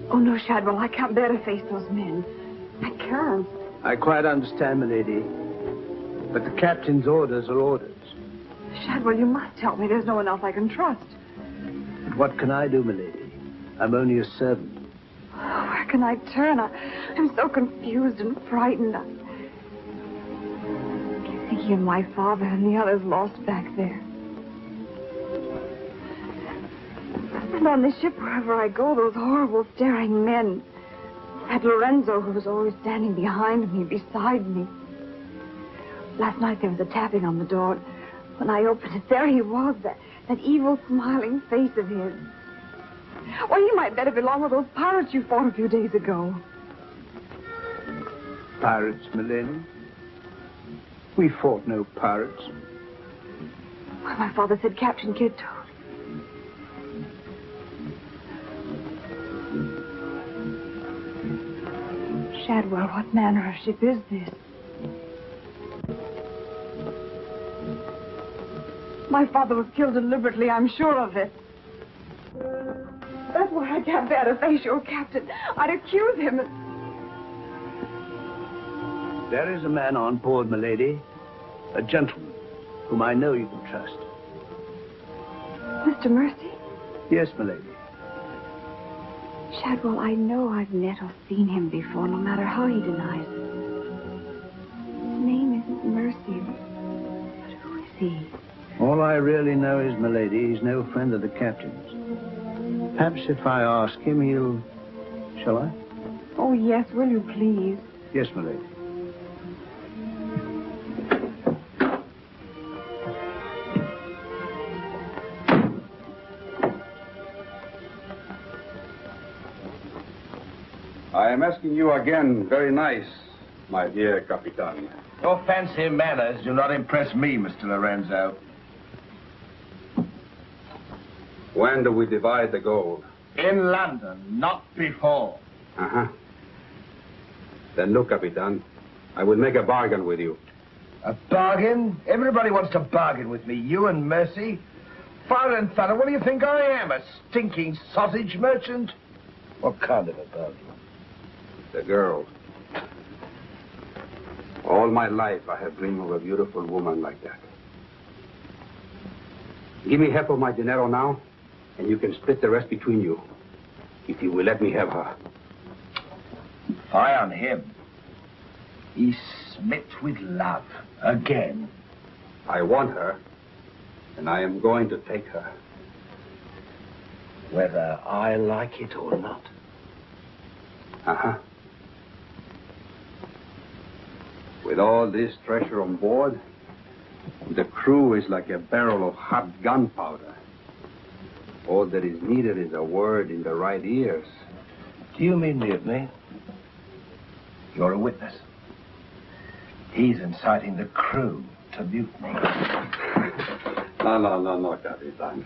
Oh, no, Shadwell, I can't bear to face those men. I can't. I quite understand, milady. But the captain's orders are orders. Shadwell, you must help me. There's no one else I can trust. But what can I do, milady? I'm only a servant. Oh, where can I turn? I'm so confused and frightened. I keep thinking of my father and the others lost back there. And on the ship, wherever I go, those horrible staring men. That Lorenzo who was always standing behind me, beside me. Last night there was a tapping on the door. When I opened it, there he was, that evil, smiling face of his. Well, he might better belong with those pirates you fought a few days ago. Pirates, milady? We fought no pirates. Well, my father said Captain Kidd told. Shadwell, what manner of ship is this? My father was killed deliberately, I'm sure of it. That's why I can't bear to face your captain. I'd accuse him. There is a man on board, milady. A gentleman whom I know you can trust. Mr. Mercy? Yes, milady. Shadwell, I know I've met or seen him before, no matter how he denies it. His name isn't Mercy. But who is he? All I really know is, milady, he's no friend of the captain's. Perhaps if I ask him, he'll... Shall I? Oh, yes, will you please? Yes, milady. I am asking you again, very nice, my dear Capitan. Your fancy manners do not impress me, Mr. Lorenzo. When do we divide the gold? In London, not before. Uh-huh. Then look, Capitan, I will make a bargain with you. A bargain? Everybody wants to bargain with me. You and Mercy. Fire and thunder, what do you think I am? A stinking sausage merchant? What kind of a bargain? The girl. All my life I have dreamed of a beautiful woman like that. Give me half of my dinero now, and you can split the rest between you. If you will let me have her. Fie on him. He's smit with love. Again. I want her, and I am going to take her. Whether I like it or not. Uh-huh. With all this treasure on board, the crew is like a barrel of hot gunpowder. All that is needed is a word in the right ears. Do you mean mutiny? You're a witness. He's inciting the crew to mutiny. No, Capitan.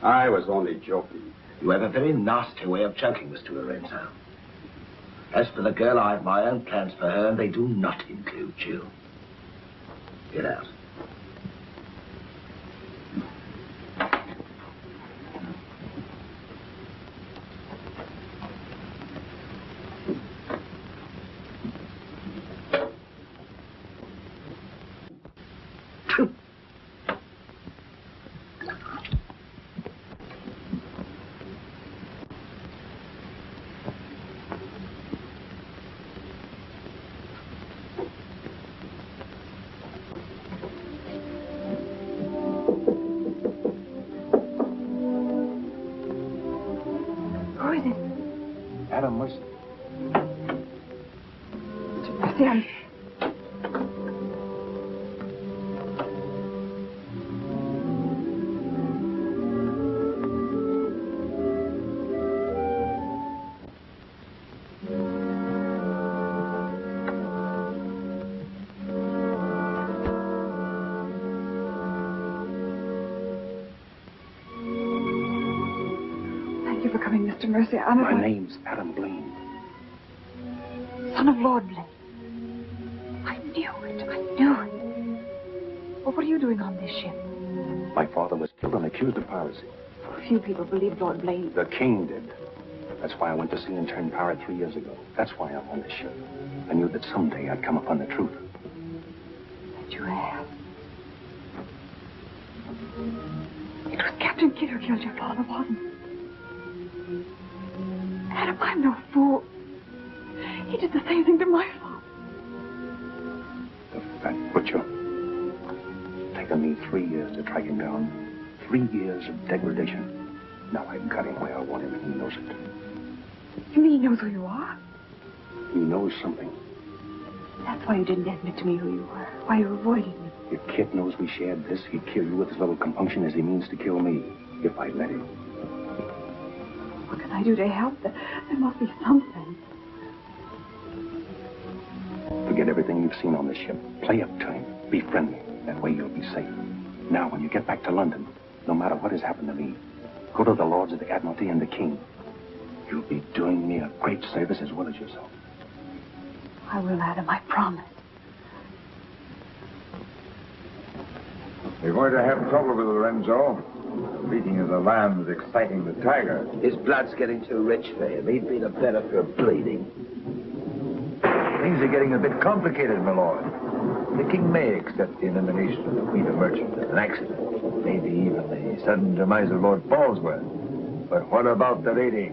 I was only joking. You have a very nasty way of joking, Mr. Lorenzo. As for the girl, I have my own plans for her, and they do not include you. Get out. Adam, listen. Sam. Thank you for coming, Mr. Mercy. My name's Adam Blaine. Son of Lord Blaine. I knew it. Well, what are you doing on this ship? My father was killed and accused of piracy. Few people believed Lord Blaine. The king did. That's why I went to sea and turned pirate 3 years ago. That's why I'm on this ship. I knew that someday I'd come upon the truth. That you have. It was Captain Kidd who killed your father, wasn't it? Adam, I'm no fool. He did the same thing to my father. The fat butcher. Taken me 3 years to track him down. 3 years of degradation. Now I've got him where I want him, and he knows it. You mean he knows who you are? He knows something. That's why you didn't admit to me who you were. Why you avoided me. If Kit knows we shared this, he'd kill you with as little compunction as he means to kill me, if I let him. What can I do to help? There must be something. Forget everything you've seen on this ship. Play up to him. Be friendly. That way you'll be safe. Now, when you get back to London, no matter what has happened to me, go to the Lords of the Admiralty and the King. You'll be doing me a great service as well as yourself. I will, Adam. I promise. You're going to have trouble with Lorenzo. The beating of the lamb is exciting the tiger. His blood's getting too rich for him. He'd be the better for bleeding. Things are getting a bit complicated, my lord. The king may accept the elimination of the Queen of Merchants as an accident. Maybe even the sudden demise of Lord Falsworth. But what about the lady?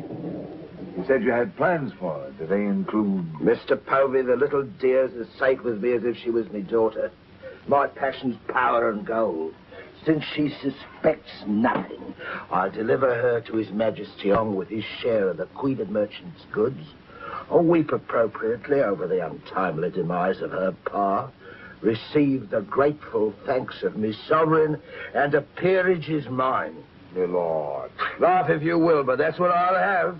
You said you had plans for her. Do they include... Mr. Povey, the little dear's as safe with me as if she was my daughter. My passion's power and gold. Since she suspects nothing, I'll deliver her to His Majesty on with his share of the Queen of Merchants' goods, or weep appropriately over the untimely demise of her pa, receive the grateful thanks of me sovereign, and a peerage is mine. My lord. Laugh if you will, but that's what I'll have.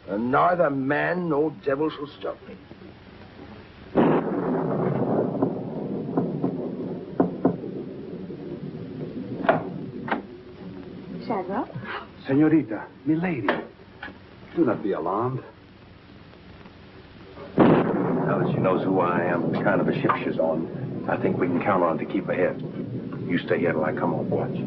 And neither man nor devil shall stop me. Shadwell. Senorita, milady, do not be alarmed. Now that she knows who I am, the kind of a ship she's on, I think we can count on to keep ahead. You stay here till I come on watch.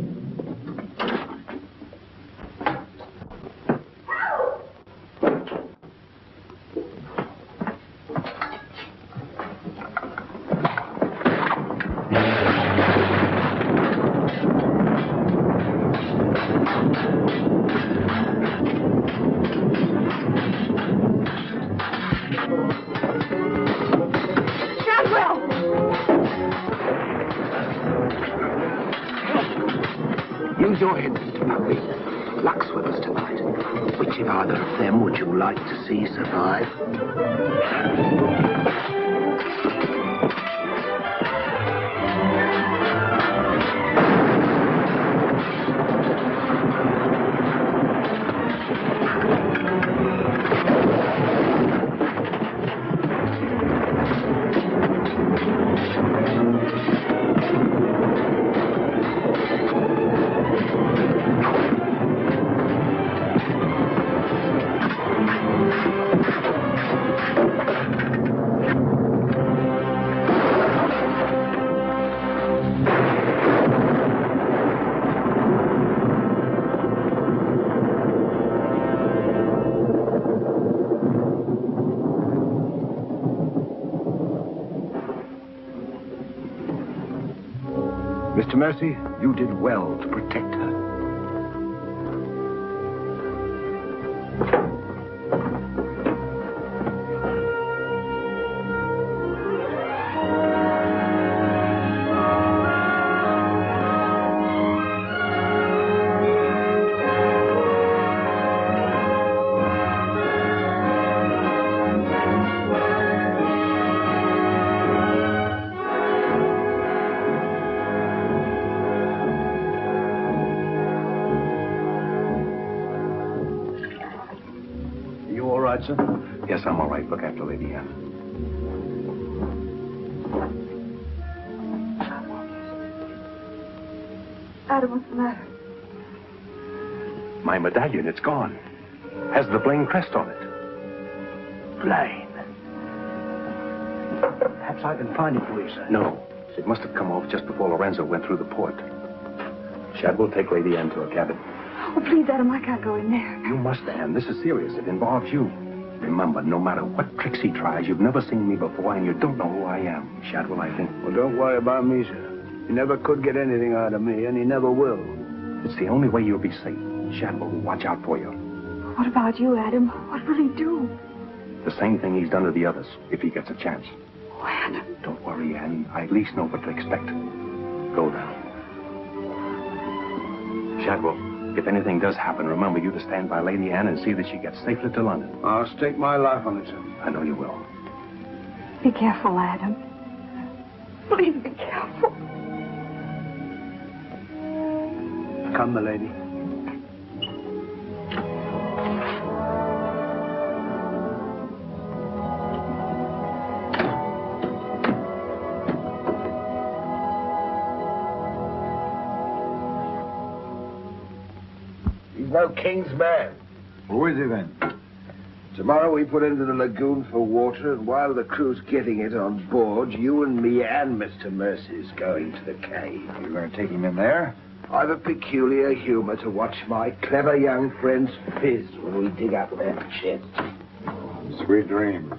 Use your head, Mr. Buckley. Luck's with us tonight. Which of either of them would you like to see survive? Mr. Mercy, you did well to protect her. Sir? Yes, I'm all right. Look after Lady Anne. Adam, what's the matter? My medallion, it's gone. Has the Blaine crest on it. Blaine. Perhaps I can find it for you, sir. No. It must have come off just before Lorenzo went through the port. Shad will take Lady Anne to her cabin. Oh, please, Adam, I can't go in there. You must, Anne. This is serious. It involves you. Remember, no matter what tricks he tries, you've never seen me before, and you don't know who I am. Shadwell, I think. Well, don't worry about me, sir. He never could get anything out of me, and he never will. It's the only way you'll be safe. Shadwell will watch out for you. What about you, Adam? What will he do? The same thing he's done to the others, if he gets a chance. Oh, Adam. Don't worry, Anne. I at least know what to expect. Go now. Shadwell, if anything does happen, remember you to stand by Lady Anne and see that she gets safely to London. I'll stake my life on it, sir. I know you will. Be careful, Adam. Please be careful. Come, my lady. He's no king's man. Who is he then? Tomorrow we put into the lagoon for water, and while the crew's getting it on board, you and me and Mr. Mercy's going to the cave. You're going to take him in there? I've a peculiar humor to watch my clever young friends fizz when we dig up that chest. Sweet dreams.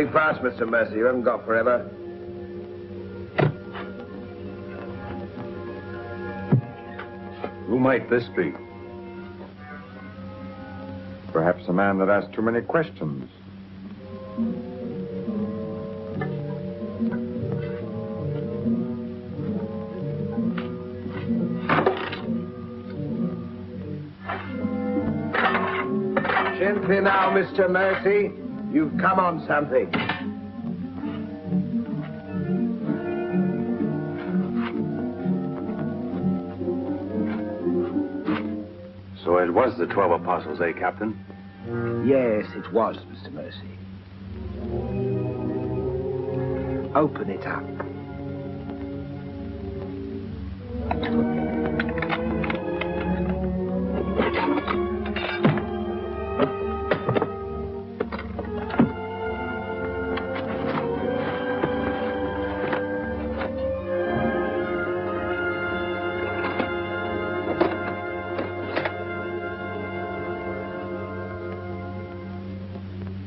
Think fast, Mr. Mercer. You haven't got forever. Who might this be? Perhaps a man that asks too many questions. Gently now, Mr. Mercy. You've come on something. So it was the 12 apostles, eh, Captain? Yes, it was, Mr. Mercy. Open it up.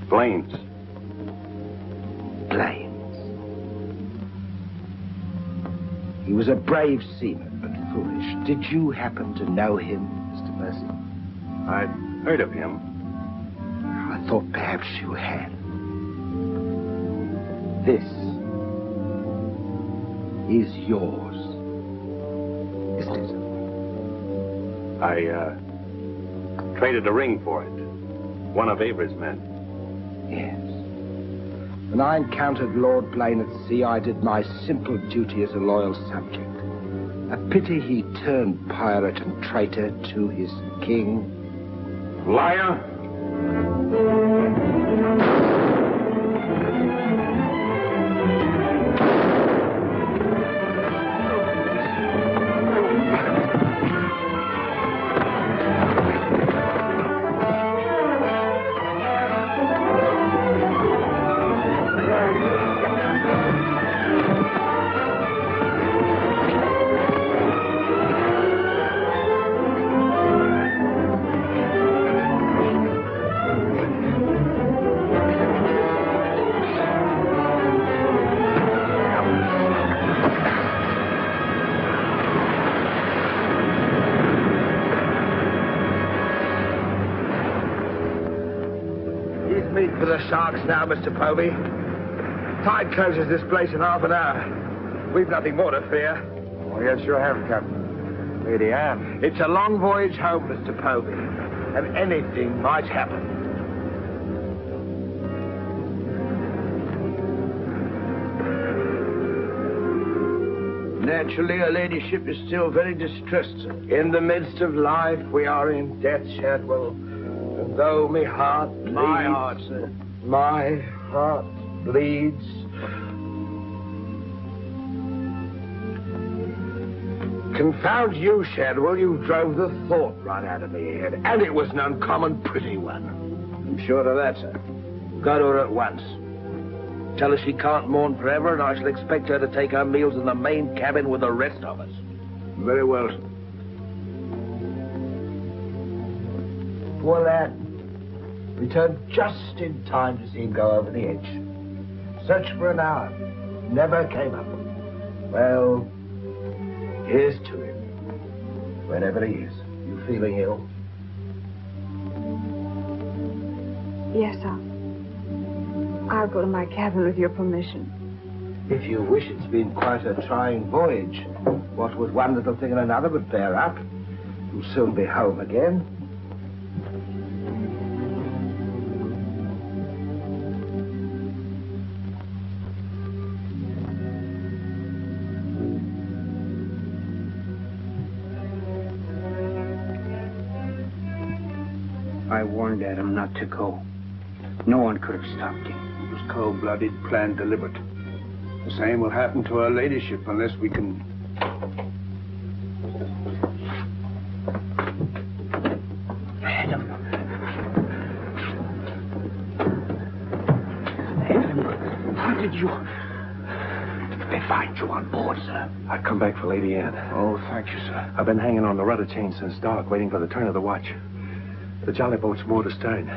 Blaines. Blaines. He was a brave seaman, but foolish. Did you happen to know him, Mr. Mercy? I'd heard of him. I thought perhaps you had. This is yours, isn't it? I traded a ring for it. One of Avery's men. Yes. When I encountered Lord Blaine at sea, I did my simple duty as a loyal subject. A pity he turned pirate and traitor to his king. Liar! For the sharks now, Mr. Povey. Tide closes this place in half an hour. We've nothing more to fear. Oh, yes, you have, Captain. Lady Anne. It's a long voyage home, Mr. Povey, and anything might happen. Naturally, her ladyship is still very distressed, sir. In the midst of life, we are in death, Shadwell. And though my heart bleeds... My heart, sir. My heart bleeds. Confound you, Shadwell. You drove the thought right out of my head. And it was an uncommon pretty one. I'm sure of that, sir. Go to her at once. Tell her she can't mourn forever, and I shall expect her to take her meals in the main cabin with the rest of us. Very well, sir. Poor lad. Returned just in time to see him go over the edge. Searched for an hour. Never came up. Well, here's to him. Wherever he is. You feeling ill? Yes, sir. I'll go to my cabin with your permission. If you wish, it's been quite a trying voyage. What with one little thing and another would bear up. You'll soon be home again. I warned Adam not to go. No one could have stopped him. It was cold-blooded, planned, deliberate. The same will happen to her ladyship unless we can... Adam, how did you... They find you on board, sir? I've come back for Lady Anne. Oh, thank you, sir. I've been hanging on the rudder chain since dark, waiting for the turn of the watch. The jolly boat's moored astern.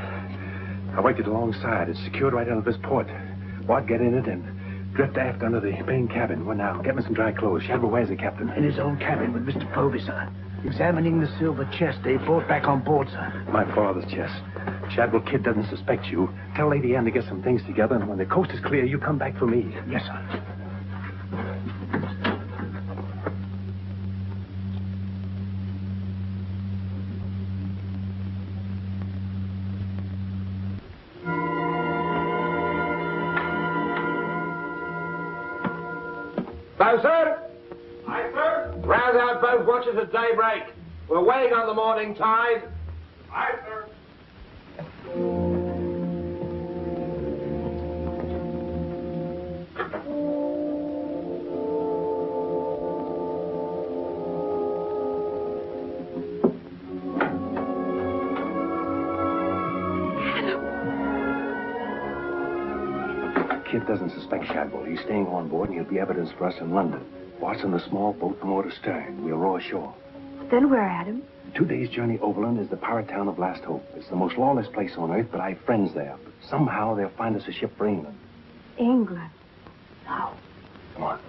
I waited alongside. It's secured right under this port. Bart, get in it and drift aft under the main cabin. Well, now, get me some dry clothes. Shadwell, where's the captain? In his own cabin with Mr. Povey, sir. Examining the silver chest they brought back on board, sir. My father's chest. Shadwell Kid doesn't suspect you. Tell Lady Anne to get some things together, and when the coast is clear, you come back for me. Yes, sir. Bow, sir? Aye, sir. Rouse out both watches at daybreak. We're waiting on the morning tide. Aye, sir. Kid doesn't suspect Shadwell. He's staying on board, and he'll be evidence for us in London. Bart's in the small boat from water stern. We'll row ashore. Then where, Adam? 2 days' journey overland is the pirate town of Last Hope. It's the most lawless place on earth, but I have friends there. But somehow they'll find us a ship for England. England. Now, come on.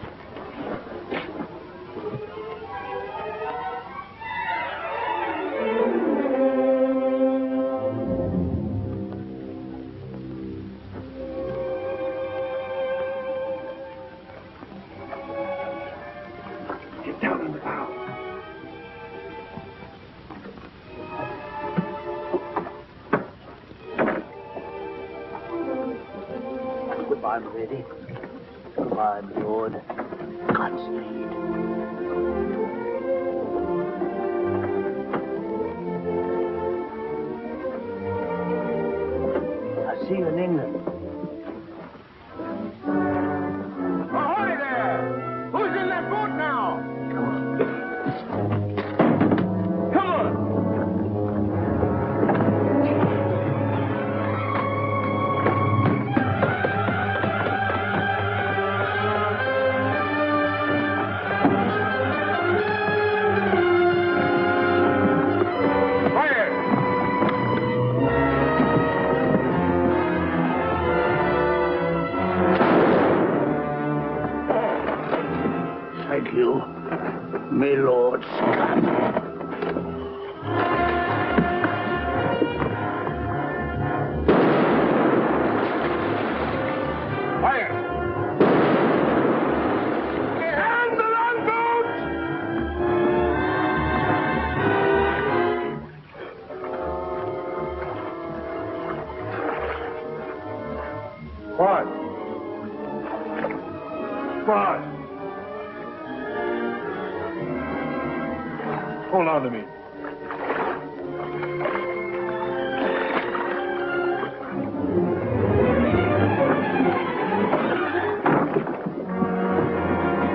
Get down in the bow. Goodbye, my lady. Goodbye, my lord. Godspeed. I'll see you in England. Ahoy there! Who's in that boat now? Come on! Thank you, my lord Scott. Fire! And the longboat! Bart. Bart. Hold on to me.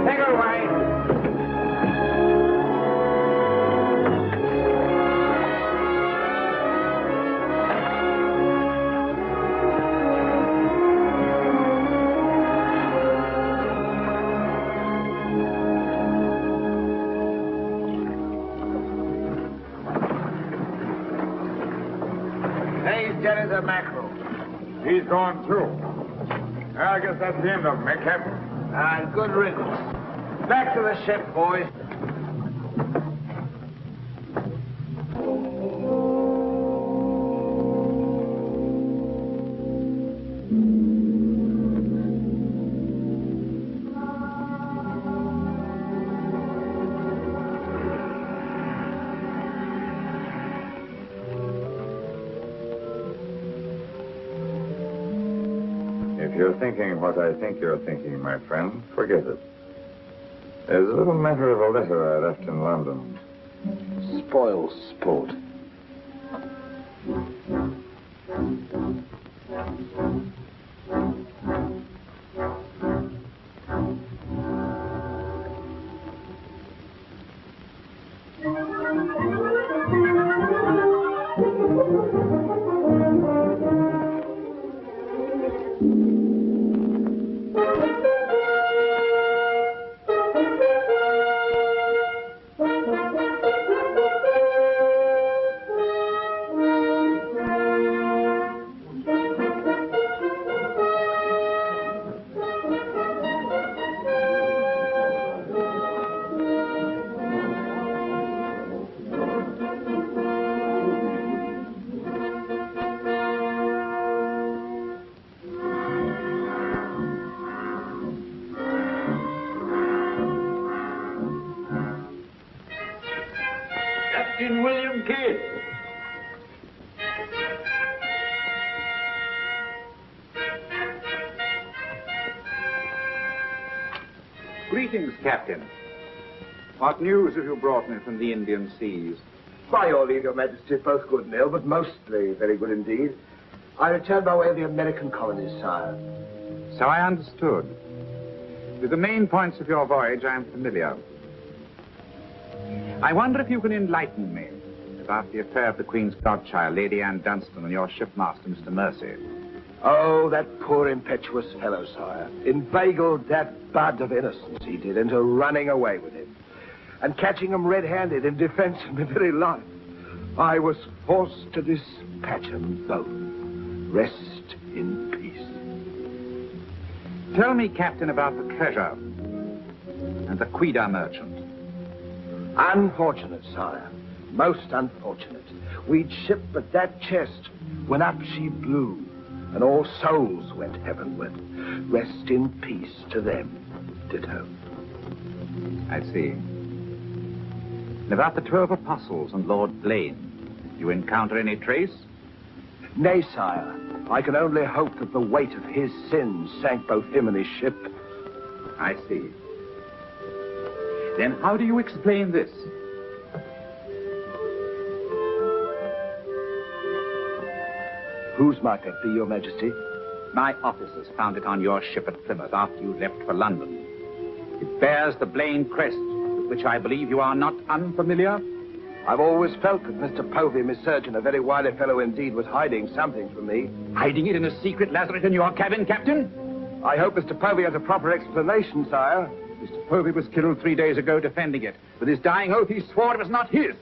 Take her away! These jellies are mackerel. He's gone too. I guess that's the end of him, eh, Captain? Good riddance. Back to the ship, boys. If you're thinking what I think you're thinking, my friend, forget it. There's a little matter of a letter I left in London. Spoil sport. William Kidd. Greetings, Captain. What news have you brought me from the Indian seas? By your leave, Your Majesty, both good and ill, but mostly very good indeed. I returned by way of the American colonies, sire. So I understood. With the main points of your voyage, I am familiar. I wonder if you can enlighten me about the affair of the Queen's godchild, Lady Anne Dunstan, and your shipmaster, Mr. Mercy. Oh, that poor impetuous fellow, sire. Inveigled that bud of innocence, he did, into running away with him. And catching him red-handed in defense of my very life. I was forced to dispatch them both. Rest in peace. Tell me, Captain, about the treasure and the Quida merchant. Unfortunate, sire. Most unfortunate. We'd shipped but that chest when up she blew, and all souls went heavenward. Rest in peace to them. Ditto. I see. And about the 12 apostles and Lord Blaine, did you encounter any trace? Nay, sire. I can only hope that the weight of his sins sank both him and his ship. I see. Then how do you explain this? Whose might that be, Your Majesty? My officers found it on your ship at Plymouth after you left for London. It bears the Blaine crest, with which I believe you are not unfamiliar. I've always felt that Mr. Povey, my surgeon, a very wily fellow indeed, was hiding something from me. Hiding it in a secret lazaret in your cabin, Captain? I hope Mr. Povey has a proper explanation, sire. Mr. Povey was killed 3 days ago defending it. With his dying oath, he swore it was not his.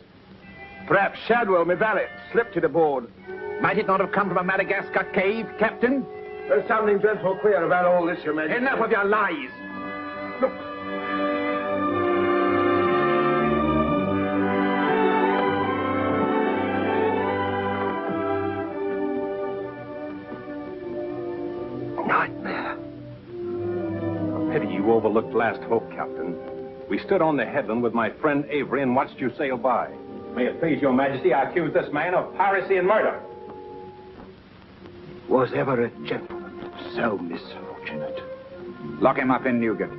Perhaps Shadwell, my valet, slipped it aboard. Might it not have come from a Madagascar cave, Captain? There's something dreadful queer about all this, Your Majesty. Enough of your lies. Look. Nightmare. Pity you overlooked last hope, Captain. We stood on the headland with my friend Avery and watched you sail by. May it please your majesty, I accuse this man of piracy and murder. Was ever a gentleman so misfortunate? Lock him up in Newgate.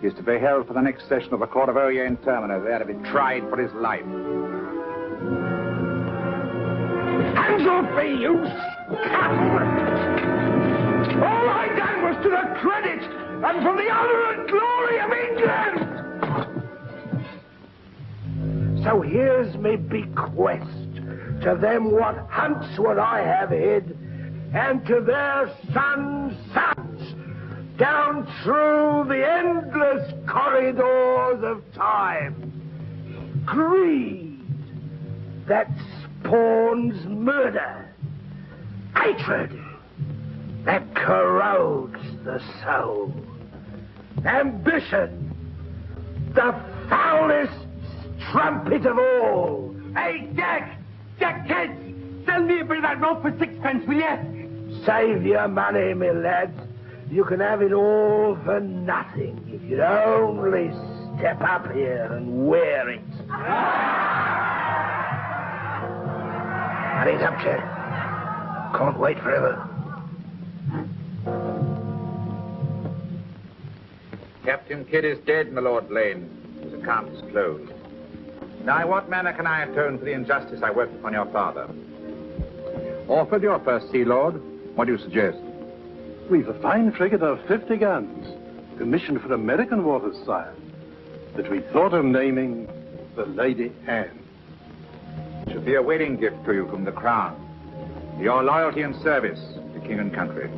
He is to be held for the next session of the Court of Oyer in Terminer, there to be tried for his life. Hands off me, you scum! All I done was to the credit and for the honor and glory of England! So here's me bequest to them what hunts what I have hid, and to their sons' sons, down through the endless corridors of time. Greed that spawns murder. Hatred that corrodes the soul. Ambition, the foulest trumpet of all. Hey, Jack! Jack Kent! Sell me a bit of that rope for 6 will you? Save your money, my lad. You can have it all for nothing if you'd only step up here and wear it. Hurry it up, Jack. Can't wait forever. Captain Kidd is dead, my Lord Blaine. His account is closed. Now, in what manner can I atone for the injustice I worked upon your father? Orford, your first Sea Lord, what do you suggest? We've a fine frigate of 50 guns, commissioned for American waters, sire, that we thought of naming the Lady Anne. It should be a wedding gift to you from the Crown. For your loyalty and service to king and country.